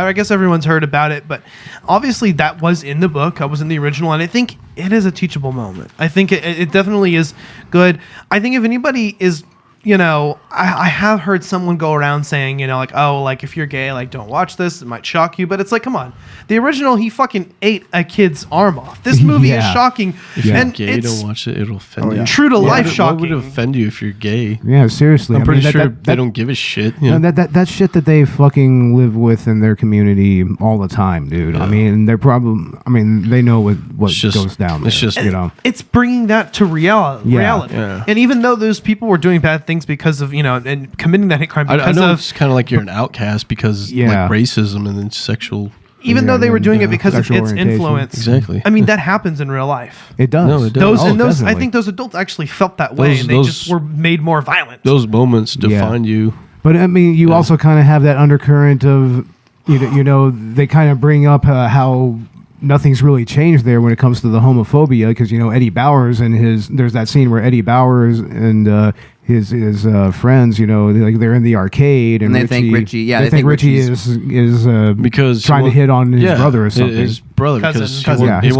Speaker 4: I guess everyone's heard about it, but obviously that was in the book. I was in the original, and I think it is a teachable moment. I think it definitely is good. I think if anybody is, I have heard someone go around saying, if you're gay, like, don't watch this. It might shock you, but it's like, come on. The original, he fucking ate a kid's arm off. This movie is shocking.
Speaker 2: If you're gay, don't watch it. It'll offend you.
Speaker 4: True to life shocking.
Speaker 2: Why would it offend you if you're gay?
Speaker 1: Yeah, seriously.
Speaker 2: I'm pretty sure they don't give a shit.
Speaker 1: That shit that they fucking live with in their community all the time, dude. Yeah. I mean, they know what goes down there.
Speaker 2: It's just,
Speaker 4: it's bringing that to reality. Yeah. And even though those people were doing bad things because of, and committing that hate crime because
Speaker 2: I know it's kind of like you're an outcast because like racism and then sexual...
Speaker 4: Even though they were doing it because of its influence.
Speaker 2: Exactly.
Speaker 4: I mean, that happens in real life.
Speaker 1: It does.
Speaker 2: No, it does.
Speaker 4: I think those adults actually felt that way, and they just were made more violent.
Speaker 2: Those moments define you.
Speaker 1: But I mean, you also kind of have that undercurrent of, they kind of bring up how nothing's really changed there when it comes to the homophobia, because Eddie Bowers and there's that scene where Eddie Bowers and his friends, like they're in the arcade, and
Speaker 3: they think Richie,
Speaker 1: they think Richie is
Speaker 2: because
Speaker 1: trying to hit on his brother or something.
Speaker 2: His brother, because he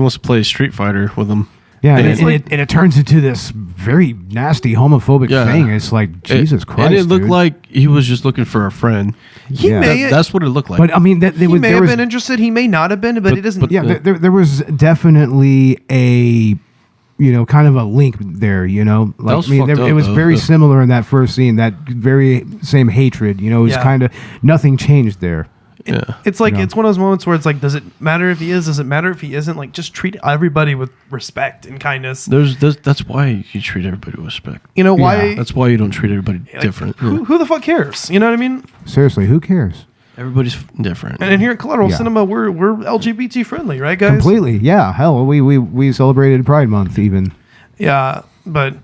Speaker 2: wants to play Street Fighter with him.
Speaker 1: Yeah, and it turns into this very nasty homophobic thing. It's like, Jesus Christ.
Speaker 2: And it looked like he was just looking for a friend. That's what it looked like.
Speaker 1: But I mean,
Speaker 4: he may have been interested. He may not have been, but it doesn't.
Speaker 1: There was definitely a, kind of a link there. It was very similar in that first scene. That very same hatred. It was kind of nothing changed there.
Speaker 4: It's like it's one of those moments where it's like, does it matter if he is? Does it matter if he isn't? Like, just treat everybody with respect and kindness.
Speaker 2: That's why you treat everybody with respect.
Speaker 4: Why?
Speaker 2: That's why you don't treat everybody different.
Speaker 4: Who the fuck cares? You know what I mean?
Speaker 1: Seriously, who cares?
Speaker 2: Everybody's different.
Speaker 4: And here at Collateral Cinema, we're LGBT friendly, right, guys?
Speaker 1: Completely. Yeah. Hell, we celebrated Pride Month even.
Speaker 4: Yeah, but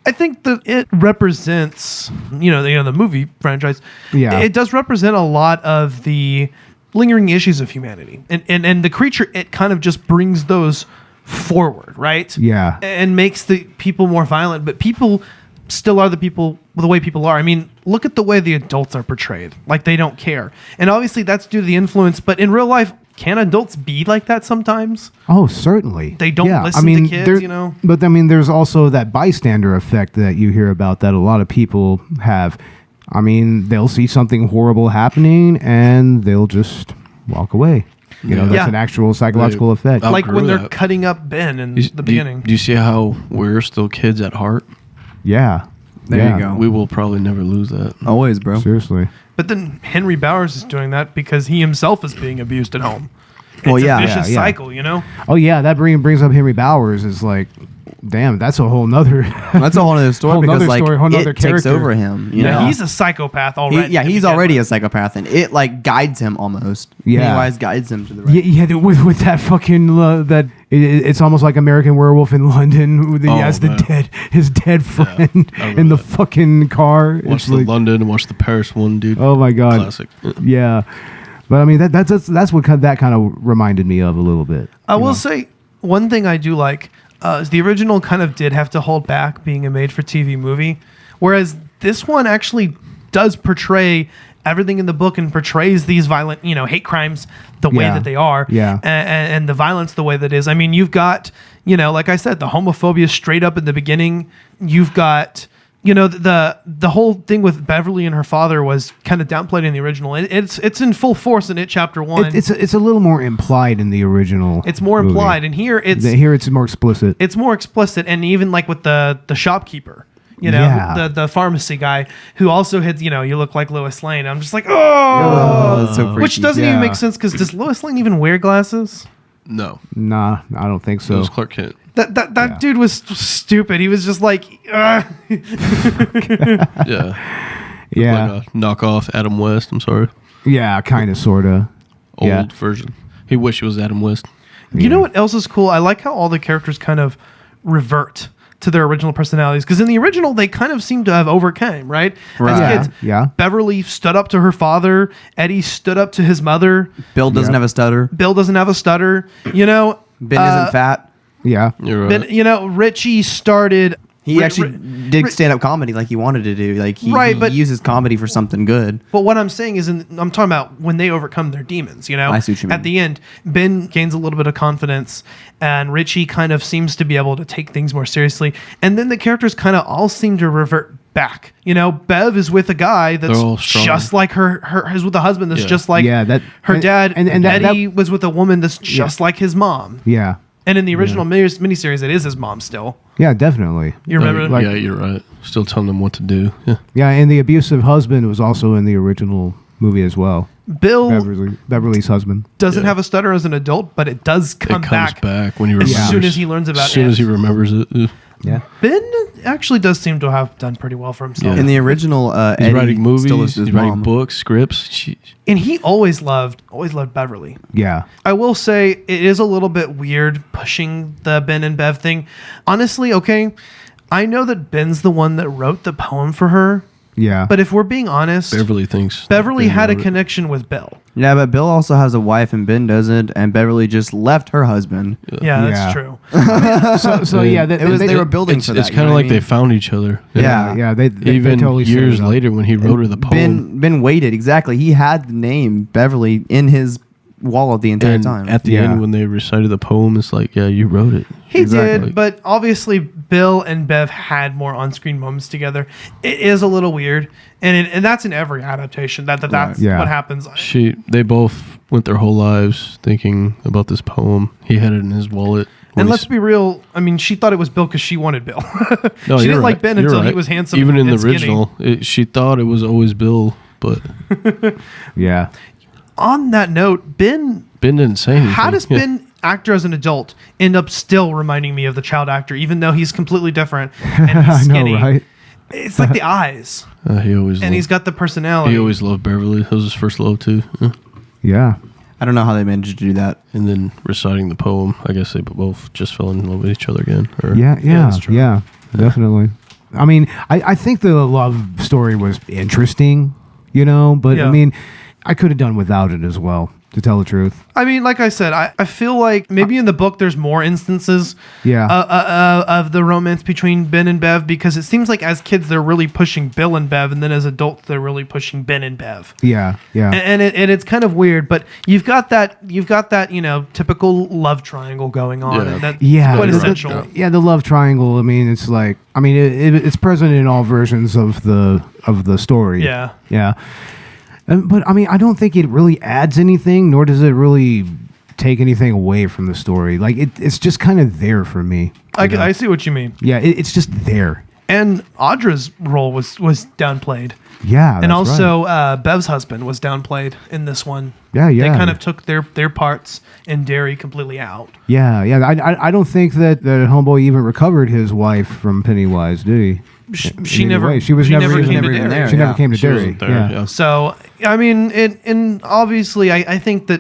Speaker 4: I think that it represents, the movie franchise.
Speaker 1: Yeah.
Speaker 4: It does represent a lot of the lingering issues of humanity. And the creature, it kind of just brings those forward, right?
Speaker 1: Yeah.
Speaker 4: And makes the people more violent, but people still are the way people are. I mean, look at the way the adults are portrayed. Like, they don't care. And obviously that's due to the influence, but in real life, can adults be like that sometimes?
Speaker 1: Oh, certainly.
Speaker 4: They don't listen to kids,
Speaker 1: But I mean, there's also that bystander effect that you hear about that a lot of people have. I mean, they'll see something horrible happening and they'll just walk away. That's an actual psychological effect.
Speaker 4: Like when they're cutting up Ben in the beginning.
Speaker 2: Do you see how we're still kids at heart?
Speaker 1: Yeah.
Speaker 3: There you go.
Speaker 2: We will probably never lose that.
Speaker 3: Always, bro.
Speaker 1: Seriously.
Speaker 4: But then Henry Bowers is doing that because he himself is being abused at home. It's
Speaker 3: a
Speaker 4: vicious cycle,
Speaker 1: Oh, yeah. That brings up Henry Bowers is like, damn, that's a whole nother...
Speaker 3: That's a whole other story because
Speaker 1: whole nother
Speaker 3: it takes over him.
Speaker 4: He's a psychopath already.
Speaker 3: He's already a psychopath, and it guides him almost.
Speaker 1: Yeah.
Speaker 3: Pennywise guides him to the right.
Speaker 1: Yeah, with that fucking it's almost like American Werewolf in London. He has his dead friend in the fucking car.
Speaker 2: Watch the London and watch the Paris one, dude.
Speaker 1: Oh my god,
Speaker 2: classic.
Speaker 1: Yeah, but I mean that's what that kind of reminded me of a little bit.
Speaker 4: I will say one thing I do like. The original kind of did have to hold back being a made-for-TV movie, whereas this one actually does portray everything in the book and portrays these violent, hate crimes the way that they are, and the violence the way that is. I mean, you've got, like I said, the homophobia straight up in the beginning. You've got, the whole thing with Beverly and her father was kind of downplayed in the original. It's in full force in Chapter 1.
Speaker 1: It's a little more implied in the original.
Speaker 4: It's more
Speaker 1: movie.
Speaker 4: implied, and here it's
Speaker 1: more explicit.
Speaker 4: It's more explicit, and even like with the shopkeeper, the pharmacy guy who also had, you look like Lois Lane. I'm just like,
Speaker 3: that's so freaky.
Speaker 4: Which doesn't even make sense because does Lois Lane even wear glasses?
Speaker 2: No.
Speaker 1: Nah, I don't think so.
Speaker 2: It was Clark Kent.
Speaker 4: That dude was stupid. He was just like,
Speaker 2: Yeah.
Speaker 1: Yeah.
Speaker 2: Like a knockoff Adam West. I'm sorry.
Speaker 1: Yeah, kind of, sort of.
Speaker 2: Old version. He wished he was Adam West.
Speaker 4: You know what else is cool? I like how all the characters kind of revert to their original personalities, because in the original they kind of seem to have overcame, right? As kids, Beverly stood up to her father. Eddie stood up to his mother.
Speaker 3: Bill doesn't have a stutter.
Speaker 4: Ben
Speaker 3: isn't fat.
Speaker 1: Yeah,
Speaker 2: you're right.
Speaker 4: Ben, Richie started.
Speaker 3: He actually did stand-up comedy like he wanted to do. Like he uses comedy for something good.
Speaker 4: But what I'm saying is, I'm talking about when they overcome their demons.
Speaker 3: I see what you mean.
Speaker 4: At the end, Ben gains a little bit of confidence, and Richie kind of seems to be able to take things more seriously. And then the characters kind of all seem to revert back. Bev is with a guy that's just like her is with a husband that's just like her dad. And Eddie was with a woman that's just like his mom.
Speaker 1: Yeah.
Speaker 4: And in the original miniseries, it is his mom still.
Speaker 1: Yeah, definitely.
Speaker 4: You remember?
Speaker 2: Yeah, you're right. Still telling them what to do. Yeah.
Speaker 1: Yeah, and the abusive husband was also in the original movie as well.
Speaker 4: Bill
Speaker 1: Beverly's husband
Speaker 4: doesn't have a stutter as an adult, but it does come back.
Speaker 2: It comes back when he remembers.
Speaker 4: As soon as he learns about it.
Speaker 2: As soon as he remembers it.
Speaker 1: Yeah.
Speaker 4: Ben actually does seem to have done pretty well for himself.
Speaker 3: Yeah. In the original,
Speaker 2: he's
Speaker 3: Eddie
Speaker 2: writing movies,
Speaker 3: he's
Speaker 2: writing books, scripts. Jeez.
Speaker 4: And he always loved Beverly.
Speaker 1: Yeah.
Speaker 4: I will say it is a little bit weird pushing the Ben and Bev thing. Honestly, okay, I know that Ben's the one that wrote the poem for her.
Speaker 1: Yeah.
Speaker 4: But if we're being honest,
Speaker 2: Beverly thinks
Speaker 4: Beverly had a connection with Bill.
Speaker 3: Yeah, but Bill also has a wife and Ben doesn't, and Beverly just left her husband.
Speaker 4: Yeah, that's true.
Speaker 3: They were building for that.
Speaker 2: It's kind of like they found each other.
Speaker 3: Yeah.
Speaker 1: They
Speaker 2: even
Speaker 1: totally
Speaker 2: years later when he wrote her the poem.
Speaker 3: Ben waited, exactly. He had the name Beverly in his wallet the entire time.
Speaker 2: At the end when they recited the poem, it's like, yeah, you wrote it.
Speaker 4: He did, but obviously Bill and Bev had more on-screen moments together. It is a little weird, and that's in every adaptation. That's what happens.
Speaker 2: They both went their whole lives thinking about this poem. He had it in his wallet.
Speaker 4: And let's be real. I mean, she thought it was Bill because she wanted Bill.
Speaker 2: No,
Speaker 4: she didn't like Ben until he was handsome.
Speaker 2: Even in the
Speaker 4: skinny.
Speaker 2: original, she thought it was always Bill, but
Speaker 1: yeah.
Speaker 4: On that note, Ben
Speaker 2: didn't say anything.
Speaker 4: How does Ben, actor as an adult, end up still reminding me of the child actor, even though he's completely different and he's skinny?
Speaker 1: I know, right?
Speaker 4: It's like the eyes. He's got the personality.
Speaker 2: He always loved Beverly. That was his first love too.
Speaker 1: Yeah.
Speaker 3: I don't know how they managed to do that.
Speaker 2: And then reciting the poem, I guess they both just fell in love with each other again.
Speaker 1: Yeah, definitely. I mean, I think the love story was interesting, but I mean, I could have done without it as well, to tell the truth.
Speaker 4: I mean, like I said, I feel like maybe in the book there's more instances of the romance between Ben and Bev, because it seems like as kids they're really pushing Bill and Bev, and then as adults they're really pushing Ben and Bev.
Speaker 1: Yeah.
Speaker 4: And it's kind of weird, but you've got that typical love triangle going on. And that's quite essential.
Speaker 1: The love triangle. I mean, it's like it's present in all versions of the story. Yeah. But I mean, I don't think it really adds anything, nor does it really take anything away from the story. Like it's just kind of there for me.
Speaker 4: I see what you mean.
Speaker 1: Yeah, it's just there.
Speaker 4: And Audra's role was downplayed.
Speaker 1: Yeah,
Speaker 4: and also Bev's husband was downplayed in this one.
Speaker 1: Yeah.
Speaker 4: They kind of took their parts and Derry completely out.
Speaker 1: Yeah. I don't think that homeboy even recovered his wife from Pennywise, did he?
Speaker 4: She never
Speaker 1: even
Speaker 4: came there.
Speaker 1: She never came to Derry.
Speaker 2: Yeah.
Speaker 4: So I mean, and obviously, I think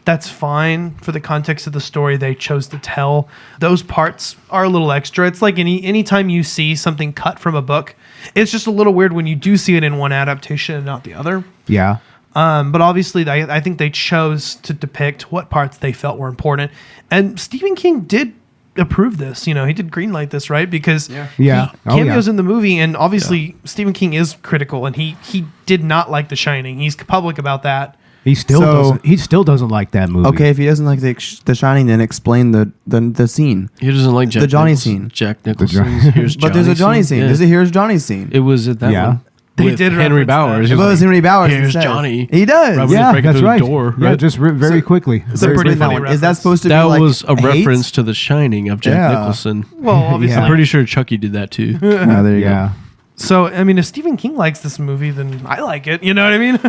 Speaker 4: that's fine for the context of the story they chose to tell. Those parts are a little extra. It's like anytime you see something cut from a book, it's just a little weird when you do see it in one adaptation and not the other.
Speaker 1: Yeah.
Speaker 4: But obviously, I think they chose to depict what parts they felt were important. And Stephen King did approve this. He did greenlight this, right? Because he cameos in the movie, and obviously Stephen King is critical, and he did not like The Shining. He's public about that.
Speaker 1: He still doesn't like that movie.
Speaker 3: Okay, if he doesn't like The Shining, then explain the scene.
Speaker 2: He doesn't like
Speaker 3: the Johnny scene.
Speaker 2: Jack Nicholson's Here's Johnny.
Speaker 3: But there's a Johnny scene. There's a Here's Johnny scene.
Speaker 2: It was at that one.
Speaker 4: They did
Speaker 2: Henry Bowers.
Speaker 3: It was Henry Bowers.
Speaker 2: Here's Johnny.
Speaker 3: He does.
Speaker 1: Yeah, that's right.
Speaker 2: Door,
Speaker 1: yeah, just very quickly.
Speaker 3: Is that supposed to be like
Speaker 2: was a reference to The Shining of Jack Nicholson.
Speaker 4: Well, obviously.
Speaker 2: I'm pretty sure Chucky did that too.
Speaker 3: There you go.
Speaker 4: So, I mean, if Stephen King likes this movie, then I like it. You know what I mean?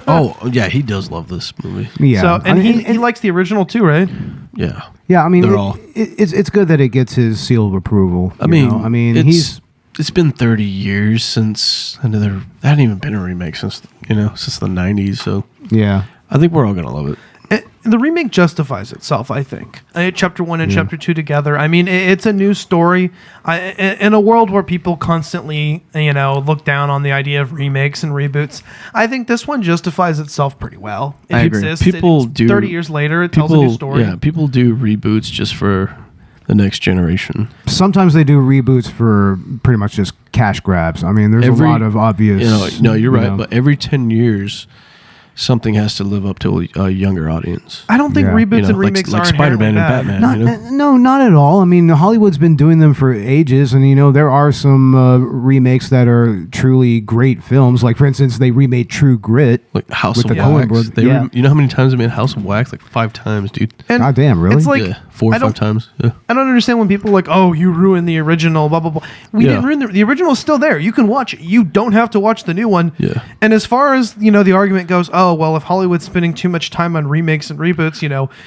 Speaker 2: Oh, yeah, he does love this movie.
Speaker 1: Yeah.
Speaker 4: So, and he likes the original too, right?
Speaker 2: Yeah.
Speaker 1: Yeah, I mean, it's good that it gets his seal of approval.
Speaker 2: I mean, it's been 30 years since there hadn't even been a remake since the 90s. So
Speaker 1: yeah,
Speaker 2: I think we're all gonna love it.
Speaker 4: The remake justifies itself, I think. Chapter 1 and Chapter 2 together. I mean, it's a new story. In a world where people constantly, look down on the idea of remakes and reboots, I think this one justifies itself pretty well.
Speaker 3: I agree.
Speaker 2: People do
Speaker 4: 30 years later, it tells a new story.
Speaker 2: Yeah, people do reboots just for the next generation.
Speaker 1: Sometimes they do reboots for pretty much just cash grabs. I mean, there's a lot of obvious.
Speaker 2: No, you're right. But every 10 years, something has to live up to a younger audience.
Speaker 4: I don't think reboots and remakes are
Speaker 2: Spider-Man and Batman.
Speaker 1: No, not at all. I mean, Hollywood's been doing them for ages, and there are some remakes that are truly great films. Like, for instance, they remade True Grit,
Speaker 2: like House of
Speaker 1: Wax.
Speaker 2: You know how many times they made House of Wax? Like 5 times, dude.
Speaker 1: God damn, really?
Speaker 4: It's like
Speaker 2: 4 or 5 times. Yeah.
Speaker 4: I don't understand when people are like, "Oh, you ruined the original." Blah blah blah. We didn't ruin the original. Is still there. You can watch it. You don't have to watch the new one.
Speaker 2: Yeah.
Speaker 4: And as far as the argument goes, oh well, if Hollywood's spending too much time on remakes and reboots,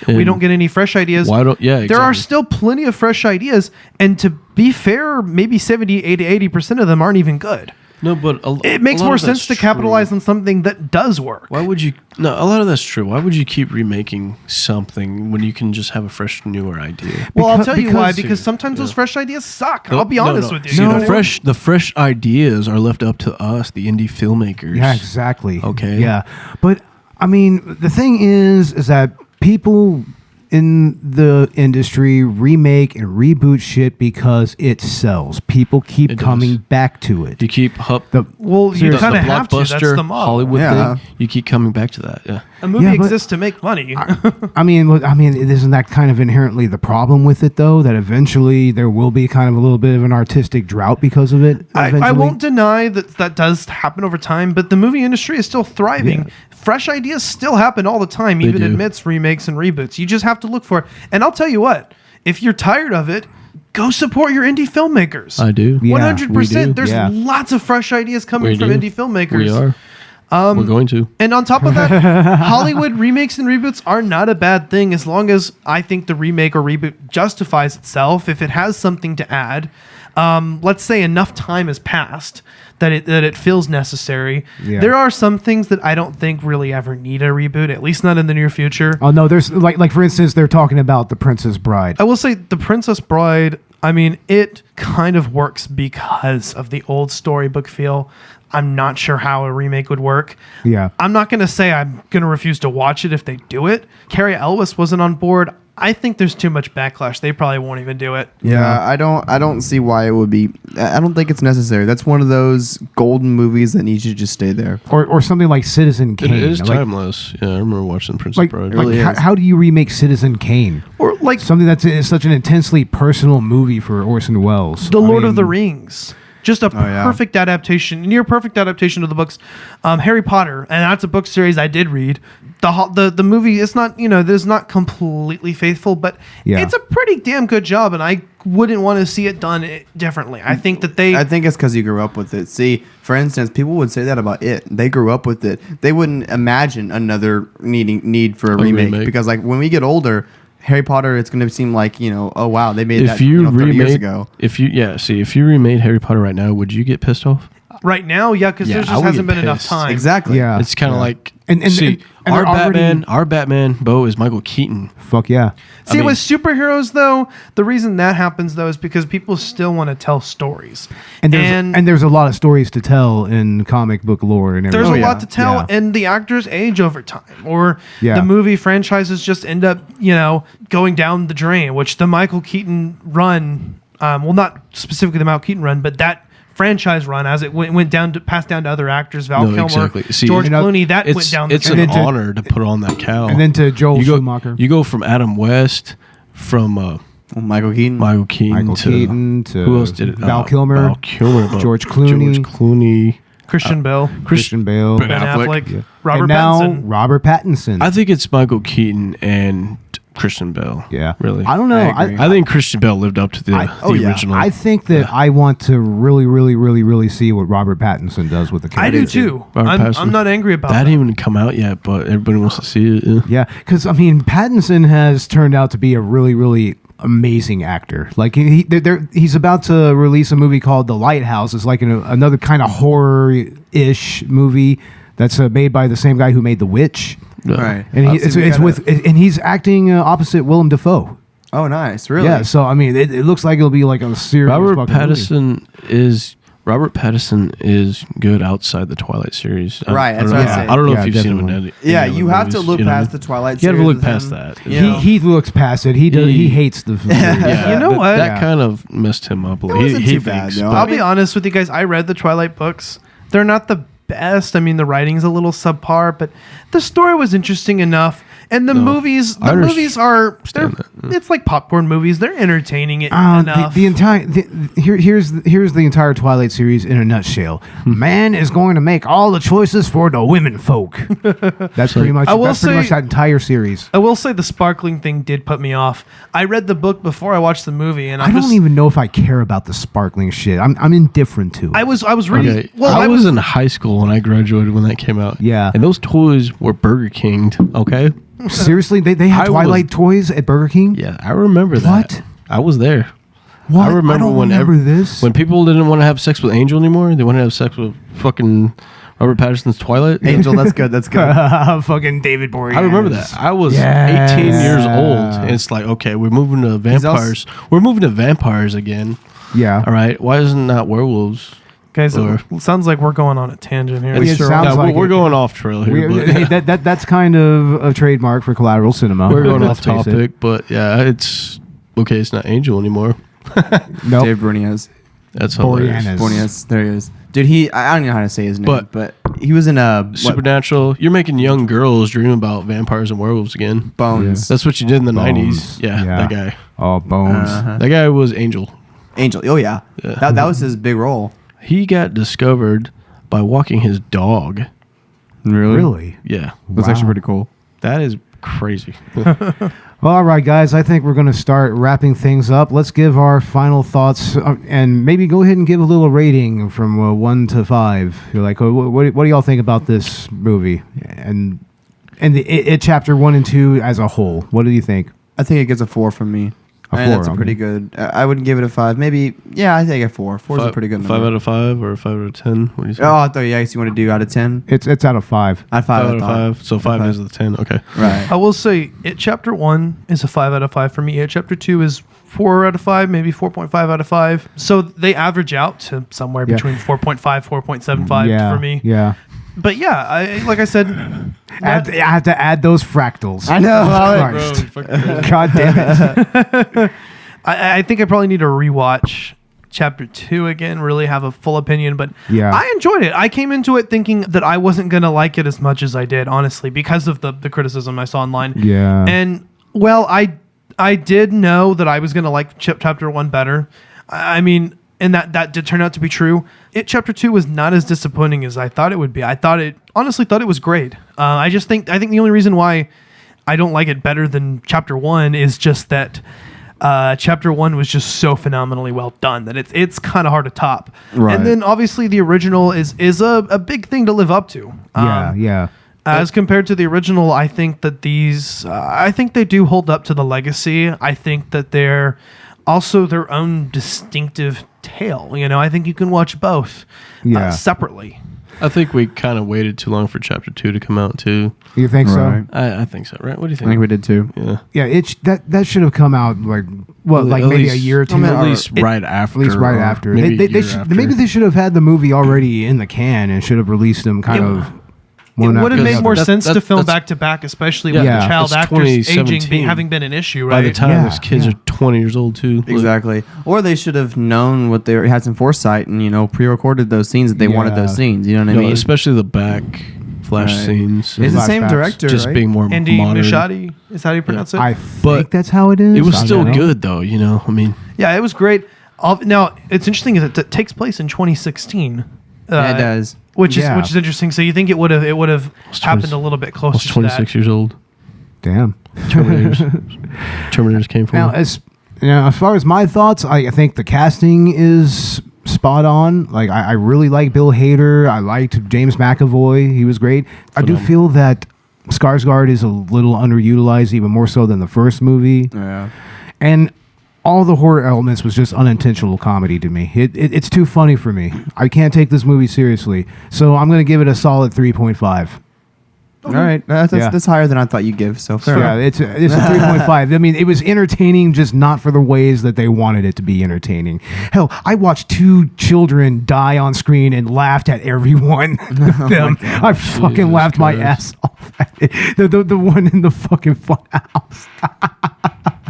Speaker 4: we don't get any fresh ideas.
Speaker 2: Why don't? Yeah, exactly.
Speaker 4: There are still plenty of fresh ideas, and to be fair, maybe 70-80% of them aren't even good.
Speaker 2: No, but
Speaker 4: it makes more sense to capitalize on something that does work.
Speaker 2: Why would you? No, a lot of that's true. Why would you keep remaking something when you can just have a fresh, newer idea?
Speaker 4: Well, I'll tell you why. Because sometimes those fresh ideas suck. I'll be honest with you.
Speaker 2: See, the fresh ideas are left up to us, the indie filmmakers.
Speaker 1: Yeah, exactly.
Speaker 2: Okay.
Speaker 1: Yeah, but I mean, the thing is that people in the industry remake and reboot shit because it sells. People keep coming back to it.
Speaker 2: You keep
Speaker 4: you kind of have to. That's the model.
Speaker 2: Hollywood thing. You keep coming back to that. Yeah.
Speaker 4: A movie exists to make money.
Speaker 1: I mean, isn't that kind of inherently the problem with it, though? That eventually there will be kind of a little bit of an artistic drought because of it.
Speaker 4: I won't deny that does happen over time, but the movie industry is still thriving. Yeah. Fresh ideas still happen all the time, even amidst remakes and reboots. You just have to look for it. And I'll tell you what, if you're tired of it, go support your indie filmmakers.
Speaker 2: I do.
Speaker 4: 100%. There's lots of fresh ideas coming from indie filmmakers.
Speaker 2: We are. We're going to.
Speaker 4: And on top of that, Hollywood remakes and reboots are not a bad thing as long as I think the remake or reboot justifies itself. If it has something to add, let's say enough time has passed that it feels necessary. Yeah. There are some things that I don't think really ever need a reboot, at least not in the near future.
Speaker 1: Oh no, there's like for instance, they're talking about The Princess Bride.
Speaker 4: I will say The Princess Bride, I mean, it kind of works because of the old storybook feel. I'm not sure how a remake would work.
Speaker 1: Yeah.
Speaker 4: I'm not going to say I'm going to refuse to watch it if they do it. Carrie Elwes wasn't on board. I think there's too much backlash. They probably won't even do it.
Speaker 3: Yeah, I don't see why it would be. I don't think it's necessary. That's one of those golden movies that needs to just stay there.
Speaker 1: Or something like Citizen Kane.
Speaker 2: It is timeless. Yeah, I remember watching Princess Bride.
Speaker 1: How do you remake Citizen Kane?
Speaker 4: Or like
Speaker 1: something that's such an intensely personal movie for Orson Welles.
Speaker 4: The Lord of the Rings. Just a perfect adaptation, near perfect adaptation of the books. Harry Potter, and that's a book series I did read. The movie is not, there's not completely faithful, but it's a pretty damn good job, and I wouldn't want to see it done differently. I think
Speaker 3: it's because you grew up with it. See, for instance, people would say that about it. They grew up with it. They wouldn't imagine another need for a remake because, like, when we get older, Harry Potter, it's going to seem like, oh wow, they made that 30 years ago.
Speaker 2: If you remade Harry Potter right now, would you get pissed off?
Speaker 4: Right now, because there just hasn't been enough time.
Speaker 3: Exactly.
Speaker 1: Yeah.
Speaker 2: It's kind of like
Speaker 1: and
Speaker 2: our Batman, Bo, is Michael Keaton.
Speaker 1: Fuck yeah.
Speaker 4: See, with superheroes though, the reason that happens though is because people still want to tell stories.
Speaker 1: And there's a lot of stories to tell in comic book lore and everything.
Speaker 4: There's a lot to tell, and the actors age over time, or the movie franchises just end up, going down the drain. Which the Michael Keaton run, not specifically the Michael Keaton run, but that franchise run as it went down to passed down to other actors, Kilmer,
Speaker 2: See,
Speaker 4: George Clooney, went down.
Speaker 2: It's an honor to put on that cow.
Speaker 1: And then to Joel Schumacher.
Speaker 2: You go from Adam West, from
Speaker 3: Michael Keaton,
Speaker 1: to
Speaker 2: who else did it?
Speaker 1: Val Kilmer, George Clooney,
Speaker 4: Christian Bale,
Speaker 1: Ben
Speaker 4: Affleck, Robert Pattinson.
Speaker 2: I think it's Michael Keaton and Christian Bale.
Speaker 1: Yeah,
Speaker 2: really.
Speaker 1: I don't know.
Speaker 2: I think Christian Bale lived up to the original.
Speaker 1: I think that I want to really, really, really, really see what Robert Pattinson does with the character.
Speaker 4: I do too. I'm not angry about that.
Speaker 2: That didn't even come out yet, but everybody wants to see it.
Speaker 1: Yeah, because Pattinson has turned out to be a really, really amazing actor. Like he's about to release a movie called The Lighthouse. It's like another kind of horror-ish movie that's made by the same guy who made The Witch.
Speaker 3: Right,
Speaker 1: and he's acting opposite Willem Dafoe.
Speaker 3: Oh, nice! Really?
Speaker 1: Yeah. So it looks like it'll be like a serious.
Speaker 2: Robert Pattinson is good outside the Twilight series.
Speaker 3: Right. That's what I'm saying.
Speaker 2: I don't know if you've seen him in any.
Speaker 3: Yeah, you have to look past the Twilight series.
Speaker 2: You have to look past that.
Speaker 1: He looks past it. He hates the.
Speaker 4: You know what?
Speaker 2: That kind of messed him up a little.
Speaker 3: It wasn't too bad.
Speaker 4: I'll be honest with you guys. I read the Twilight books. They're not the best. I mean, the writing's a little subpar, but the story was interesting enough. And the movies are it's like popcorn movies. They're entertaining enough.
Speaker 1: Here's the entire Twilight series in a nutshell. Man is going to make all the choices for the women folk. That's pretty much that entire series.
Speaker 4: I will say the sparkling thing did put me off. I read the book before I watched the movie, and
Speaker 1: I don't even know if I care about the sparkling shit. I'm indifferent to it.
Speaker 4: I was reading.
Speaker 2: Okay. Well, I was in high school when I graduated when that came out.
Speaker 1: Yeah,
Speaker 2: and those toys were Burger King'd. Okay.
Speaker 1: Seriously, they had Twilight toys at Burger King?
Speaker 2: Yeah, I remember that.
Speaker 1: What?
Speaker 2: I was there.
Speaker 1: What?
Speaker 2: I remember
Speaker 1: this.
Speaker 2: When people didn't want to have sex with Angel anymore, they wanted to have sex with fucking Robert Pattinson's Twilight.
Speaker 3: Angel, that's good. That's good.
Speaker 1: Fucking David Boreanaz.
Speaker 2: I remember that. I was 18 years old, and it's like, okay, we're moving to vampires. We're moving to vampires again.
Speaker 1: Yeah.
Speaker 2: All right. Why isn't that werewolves?
Speaker 4: Guys, it sounds like we're going on a tangent here.
Speaker 2: We're going off trail here.
Speaker 1: That's kind of a trademark for Collateral Cinema.
Speaker 2: We're going off topic, but yeah, it's okay. It's not Angel anymore.
Speaker 1: Nope.
Speaker 3: Dave Brunias.
Speaker 2: That's hilarious.
Speaker 3: Bornias. There he is. Dude, I don't know how to say his name, but he was in a
Speaker 2: Supernatural. You're making young girls dream about vampires and werewolves again.
Speaker 3: Bones.
Speaker 2: That's what you did in the 90s. Yeah, that guy.
Speaker 1: Oh, Bones.
Speaker 2: That guy was Angel.
Speaker 3: Oh yeah. That was his big role.
Speaker 2: He got discovered by walking his dog.
Speaker 1: Really?
Speaker 2: Yeah.
Speaker 3: That's actually pretty cool.
Speaker 2: That is crazy.
Speaker 1: Well, all right, guys. I think we're going to start wrapping things up. Let's give our final thoughts and maybe go ahead and give a little rating from 1 to 5. You're like, what do y'all think about this movie and it chapter 1 and 2 as a whole? What do you think?
Speaker 3: I think it gets a 4 from me. That's a pretty good. I wouldn't give it a 5. Maybe, yeah, I think a 4. 4 is a pretty good number.
Speaker 2: 5 out of 5 or 5 out of 10? What do you say?
Speaker 3: Oh, I thought you want to do out of 10.
Speaker 1: It's out of 5.
Speaker 3: At 5 out of
Speaker 2: 5. So 5 is the 10. Okay.
Speaker 3: Right.
Speaker 4: I will say, It Chapter 1 is a 5 out of 5 for me. It Chapter 2 is 4 out of 5, maybe 4.5 out of 5. So they average out to somewhere between 4.5, 4.75 for me.
Speaker 1: Yeah.
Speaker 4: But yeah, like I said,
Speaker 1: I have to add those fractals.
Speaker 3: I know.
Speaker 1: God damn it.
Speaker 4: I think I probably need to rewatch Chapter 2 again, really have a full opinion. But
Speaker 1: yeah.
Speaker 4: I enjoyed it. I came into it thinking that I wasn't going to like it as much as I did, honestly, because of the criticism I saw online.
Speaker 1: Yeah.
Speaker 4: And, well, I did know that I was going to like Chapter 1 better. I mean... And that did turn out to be true. Chapter 2 was not as disappointing as I thought it would be. Honestly thought it was great. I think the only reason why I don't like it better than Chapter 1 is just that Chapter 1 was just so phenomenally well done that it's kind of hard to top.
Speaker 3: Right.
Speaker 4: And then obviously the original is a big thing to live up to.
Speaker 1: Yeah.
Speaker 4: As compared to the original, I think that I think they do hold up to the legacy. I think that they're also their own distinctive tale. I think you can watch both separately.
Speaker 2: I think we kind of waited too long for Chapter 2 to come out too.
Speaker 1: You think so?
Speaker 2: I think so, right? What do you think?
Speaker 3: I think we did too.
Speaker 1: Yeah. That should have come out maybe a year or two.
Speaker 2: At least right after.
Speaker 1: Maybe they should have had the movie already in the can and should have released them kind of.
Speaker 4: It would have made more sense to film back to back, especially with the child actors aging having been an issue, right?
Speaker 2: By the time those kids are 20 years old too.
Speaker 3: Exactly. Or they should have known what they had some foresight and pre-recorded those scenes that they wanted those scenes. You know what I mean?
Speaker 2: Especially the back flash scenes.
Speaker 3: It's the same director,
Speaker 2: just
Speaker 3: right?
Speaker 2: being more
Speaker 4: Andy
Speaker 2: modern.
Speaker 4: Muschietti, is how you pronounce it?
Speaker 1: I think that's how it is.
Speaker 2: It was still good though. I mean.
Speaker 4: Yeah, it was great. Now it's interesting that it takes place in 2016.
Speaker 3: Yeah, it does.
Speaker 4: Which is interesting. So you think it would have happened a little bit closer to that?
Speaker 2: 26 years old.
Speaker 1: Damn.
Speaker 2: Terminators came from.
Speaker 1: Now, as far as my thoughts, I think the casting is spot on. Like I really like Bill Hader. I liked James McAvoy. He was great. I do feel that Skarsgård is a little underutilized, even more so than the first movie.
Speaker 3: Yeah.
Speaker 1: And all the horror elements was just unintentional comedy to me. It's too funny for me. I can't take this movie seriously. So I'm going to give it a solid 3.5.
Speaker 3: All right. That's higher than I thought you'd give. So fair enough.
Speaker 1: It's a 3.5. I mean, it was entertaining, just not for the ways that they wanted it to be entertaining. Hell, I watched 2 children die on screen and laughed at every one of them. I fucking laughed my ass off at it. The one in the fucking funhouse.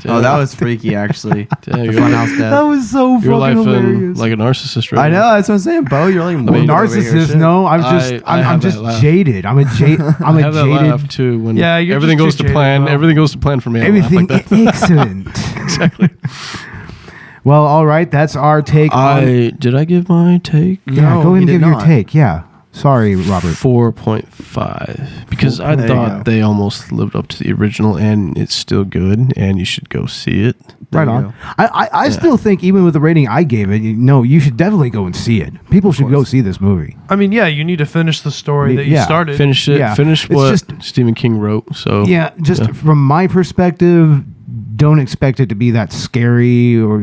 Speaker 3: Oh, that was freaky, actually.
Speaker 2: Damn,
Speaker 3: the funhouse death.
Speaker 1: That was so fucking hilarious.
Speaker 2: Like a narcissist, right?
Speaker 3: I know. That's what I'm saying, Bo. You're like
Speaker 1: narcissist. No, I'm just jaded. I'm a jaded.
Speaker 2: Laugh too when everything goes to plan. Everything goes to plan for me.
Speaker 1: Everything excellent.
Speaker 2: Exactly.
Speaker 1: Well, all right. That's our take.
Speaker 2: Did I give my take?
Speaker 1: Yeah, go ahead and give your take. Yeah. Sorry, Robert.
Speaker 2: 4.5 because I thought they almost lived up to the original, and it's still good, and you should go see it.
Speaker 1: Right on. I still think even with the rating I gave it, you should definitely go and see it. People should go see this movie.
Speaker 4: I mean, yeah, you need to finish the story that you started.
Speaker 2: Finish it. Yeah. Finish what Stephen King wrote. So
Speaker 1: from my perspective, don't expect it to be that scary or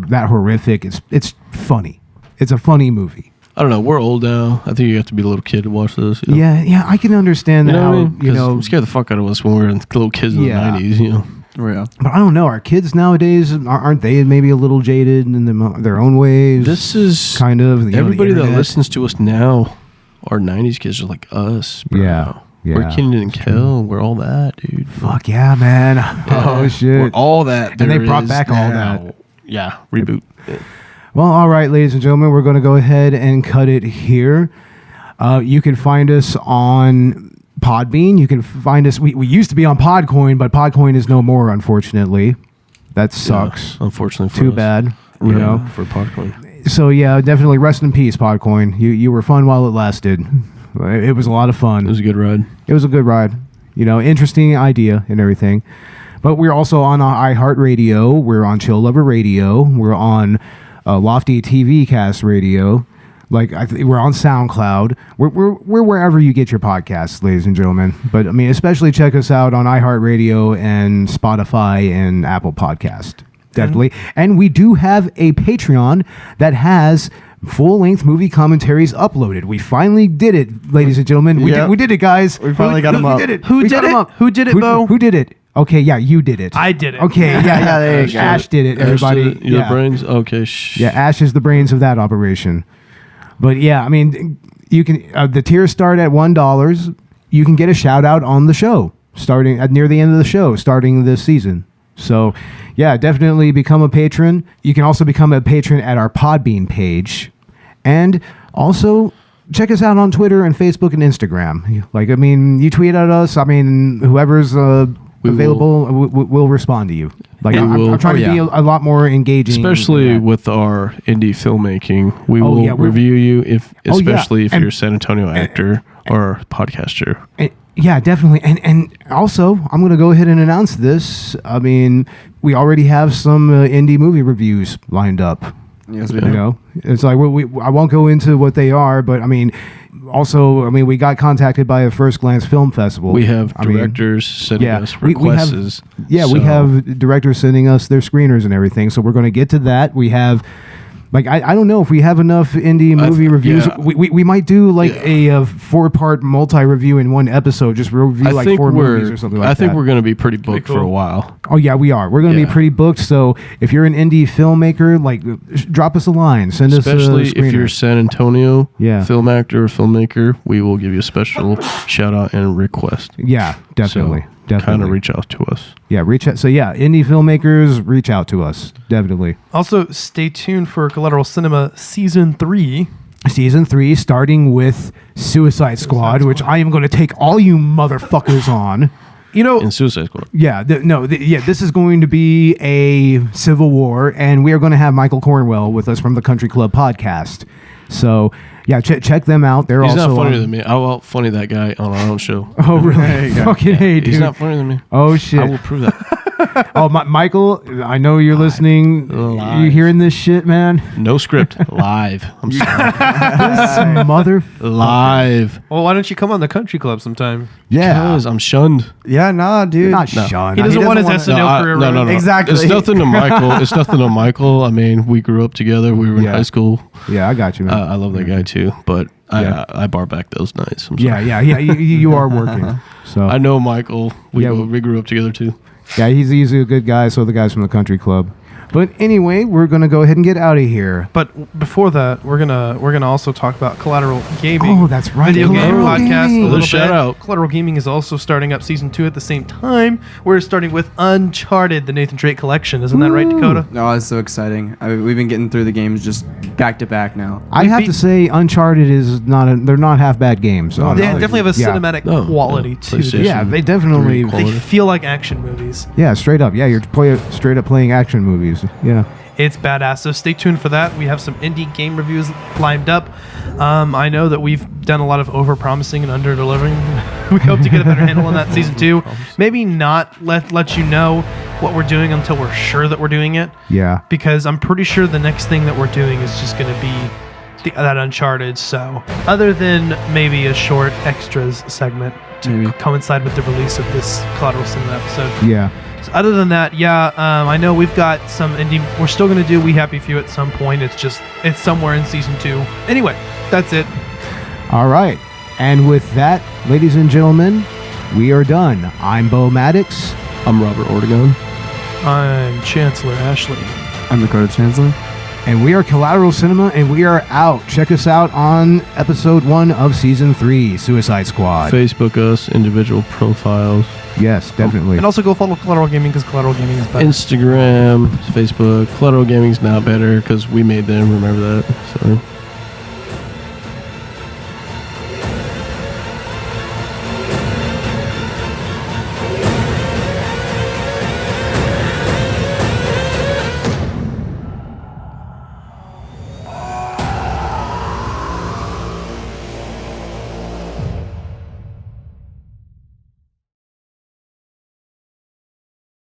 Speaker 1: that horrific. It's funny. It's a funny movie.
Speaker 2: I don't know. We're old now. I think you have to be a little kid to watch this.
Speaker 1: Yeah, I can understand that.
Speaker 2: It scared the fuck out of us when we were little kids in the 90s.
Speaker 3: Oh, yeah.
Speaker 1: But I don't know. Our kids nowadays, aren't they maybe a little jaded in their own ways?
Speaker 2: This is
Speaker 1: kind of
Speaker 2: everybody that listens to us now. Our 90s kids are like us, bro.
Speaker 1: Yeah.
Speaker 2: We're Kenan and Kel. We're all that, dude.
Speaker 1: Fuck yeah, man.
Speaker 2: Yeah.
Speaker 1: Oh, shit.
Speaker 2: We're all that.
Speaker 1: And they brought back all that.
Speaker 2: Yeah. Reboot.
Speaker 1: Well, all right, ladies and gentlemen, we're going to go ahead and cut it here. You can find us on Podbean. You can find us. We used to be on Podcoin, but Podcoin is no more, unfortunately. That sucks.
Speaker 2: Yeah, unfortunately for
Speaker 1: Too
Speaker 2: us.
Speaker 1: bad. You know?
Speaker 2: For Podcoin.
Speaker 1: So, yeah, definitely rest in peace, Podcoin. You were fun while it lasted. It was a lot of fun.
Speaker 2: It was a good ride.
Speaker 1: It was a good ride. You know, interesting idea and everything. But we're also on iHeartRadio. We're on Chill Lover Radio. We're on Lofty TV Cast Radio. Like we're on SoundCloud. We're wherever you get your podcasts, ladies and gentlemen. But I mean, especially check us out on iHeartRadio and Spotify and Apple Podcast. Definitely. And we do have a Patreon that has full-length movie commentaries uploaded. We finally did it, ladies and gentlemen. We did it, guys.
Speaker 3: We finally got them up.
Speaker 1: We did it.
Speaker 4: Who did it? Who did it, Bo?
Speaker 1: Who did it? Okay, yeah, you did it.
Speaker 4: I did it.
Speaker 1: Okay, yeah, there you go. Ash did it, everybody.
Speaker 2: Your brains? Okay.
Speaker 1: Yeah, Ash is the brains of that operation. But yeah, I mean, you can the tiers start at $1. You can get a shout out on the show starting at near the end of the show, starting this season. So, yeah, definitely become a patron. You can also become a patron at our Podbean page, and also check us out on Twitter and Facebook and Instagram. Like, I mean, you tweet at us. I mean, whoever's available will respond to you. Like, I'm trying to be a lot more engaging,
Speaker 2: especially with our indie filmmaking. We will review you especially if you're a San Antonio actor or podcaster.
Speaker 1: Yeah, definitely. And also, I'm going to go ahead and announce this. I mean, we already have some indie movie reviews lined up.
Speaker 3: Yes, we do.
Speaker 1: You know, it's like I won't go into what they are, but I mean, also, I mean, we got contacted by a First Glance Film Festival.
Speaker 2: We have directors sending us requests.
Speaker 1: We have directors sending us their screeners and everything. So we're going to get to that. We have. Like, I don't know if we have enough indie movie reviews. Yeah. We might do like a 4-part multi-review in one episode. Just review like 4 movies or something like that.
Speaker 2: I think we're going to be pretty booked for a while.
Speaker 1: Oh, yeah, we are. We're going to be pretty booked. So if you're an indie filmmaker, like, drop us a line. Send us a screener.
Speaker 2: Especially if you're San Antonio film actor or filmmaker, we will give you a special shout-out and request.
Speaker 1: Yeah, definitely.
Speaker 2: So, kind of reach out to us.
Speaker 1: Yeah, reach out. So yeah, indie filmmakers, reach out to us. Definitely.
Speaker 4: Also, stay tuned for Collateral Cinema Season 3.
Speaker 1: Season 3, starting with Suicide Squad, which I am going to take all you motherfuckers on.
Speaker 4: You know,
Speaker 2: in Suicide Squad.
Speaker 1: Yeah, this is going to be a civil war, and we are going to have Michael Cornwell with us from the Country Club podcast. So, yeah, check them out. He's also
Speaker 2: not funnier than me. I'll out-funny that guy on our own show.
Speaker 1: Oh, really? Fucking hey, dude.
Speaker 2: He's not funnier than me.
Speaker 1: Oh, shit.
Speaker 2: I will prove that.
Speaker 1: Oh, Michael, I know you're listening.
Speaker 2: Live.
Speaker 1: You hearing this shit, man?
Speaker 2: No script. Live. I'm sorry.
Speaker 1: This mother.
Speaker 2: Live.
Speaker 4: Well, why don't you come on the Country Club sometime?
Speaker 1: Yeah.
Speaker 2: Because I'm shunned.
Speaker 3: Yeah, nah, dude.
Speaker 1: Not shunned.
Speaker 4: He doesn't want his SNL career.
Speaker 2: No.
Speaker 3: Exactly.
Speaker 2: It's nothing to Michael. It's nothing to Michael. I mean, we grew up together. We were in high school.
Speaker 1: Yeah, I got you, man.
Speaker 2: I love that guy too, but I bar back those nights. I'm sorry.
Speaker 1: Yeah. You are working. So
Speaker 2: I know Michael. We grew up together too.
Speaker 1: Yeah, he's a good guy. So the guys from the Country Club. But anyway, we're gonna go ahead and get out of here.
Speaker 4: But before that, we're gonna also talk about Collateral Gaming.
Speaker 1: Oh, that's right.
Speaker 4: Video game podcast.
Speaker 1: Gaming.
Speaker 4: A little
Speaker 2: shout out.
Speaker 4: Collateral Gaming is also starting up season 2 at the same time. We're starting with Uncharted, the Nathan Drake collection. Isn't that right, Dakota?
Speaker 3: No, it's so exciting. We've been getting through the games just back to back now.
Speaker 1: I have to say, Uncharted is they're not half bad games.
Speaker 4: They definitely have a cinematic quality too.
Speaker 1: Yeah, they definitely
Speaker 4: they feel like action movies.
Speaker 1: Yeah, straight up. Yeah, you're straight up playing action movies. Yeah.
Speaker 4: It's badass. So stay tuned for that. We have some indie game reviews lined up. I know that we've done a lot of over-promising and under-delivering. We hope to get a better handle on that season 2. Maybe not let you know what we're doing until we're sure that we're doing it.
Speaker 1: Yeah.
Speaker 4: Because I'm pretty sure the next thing that we're doing is just going to be that Uncharted. So other than maybe a short extras segment to coincide with the release of this Collateral Cinema episode.
Speaker 1: Yeah.
Speaker 4: Other than that, I know we've got some indie. We're still going to do We Happy Few at some point. It's somewhere in season 2. Anyway, that's it.
Speaker 1: All right. And with that, ladies and gentlemen, we are done. I'm Bo Maddox.
Speaker 2: I'm Robert Ortegon.
Speaker 10: I'm Chancellor Ashley.
Speaker 3: I'm Ricardo Chancellor.
Speaker 1: And we are Collateral Cinema, and we are out. Check us out on episode 1 of season 3, Suicide Squad.
Speaker 2: Facebook us, individual profiles.
Speaker 1: Yes, definitely.
Speaker 10: And also go follow Collateral Gaming because Collateral Gaming is better.
Speaker 2: Instagram, Facebook. Collateral Gaming's now better because we made them. Remember that. So.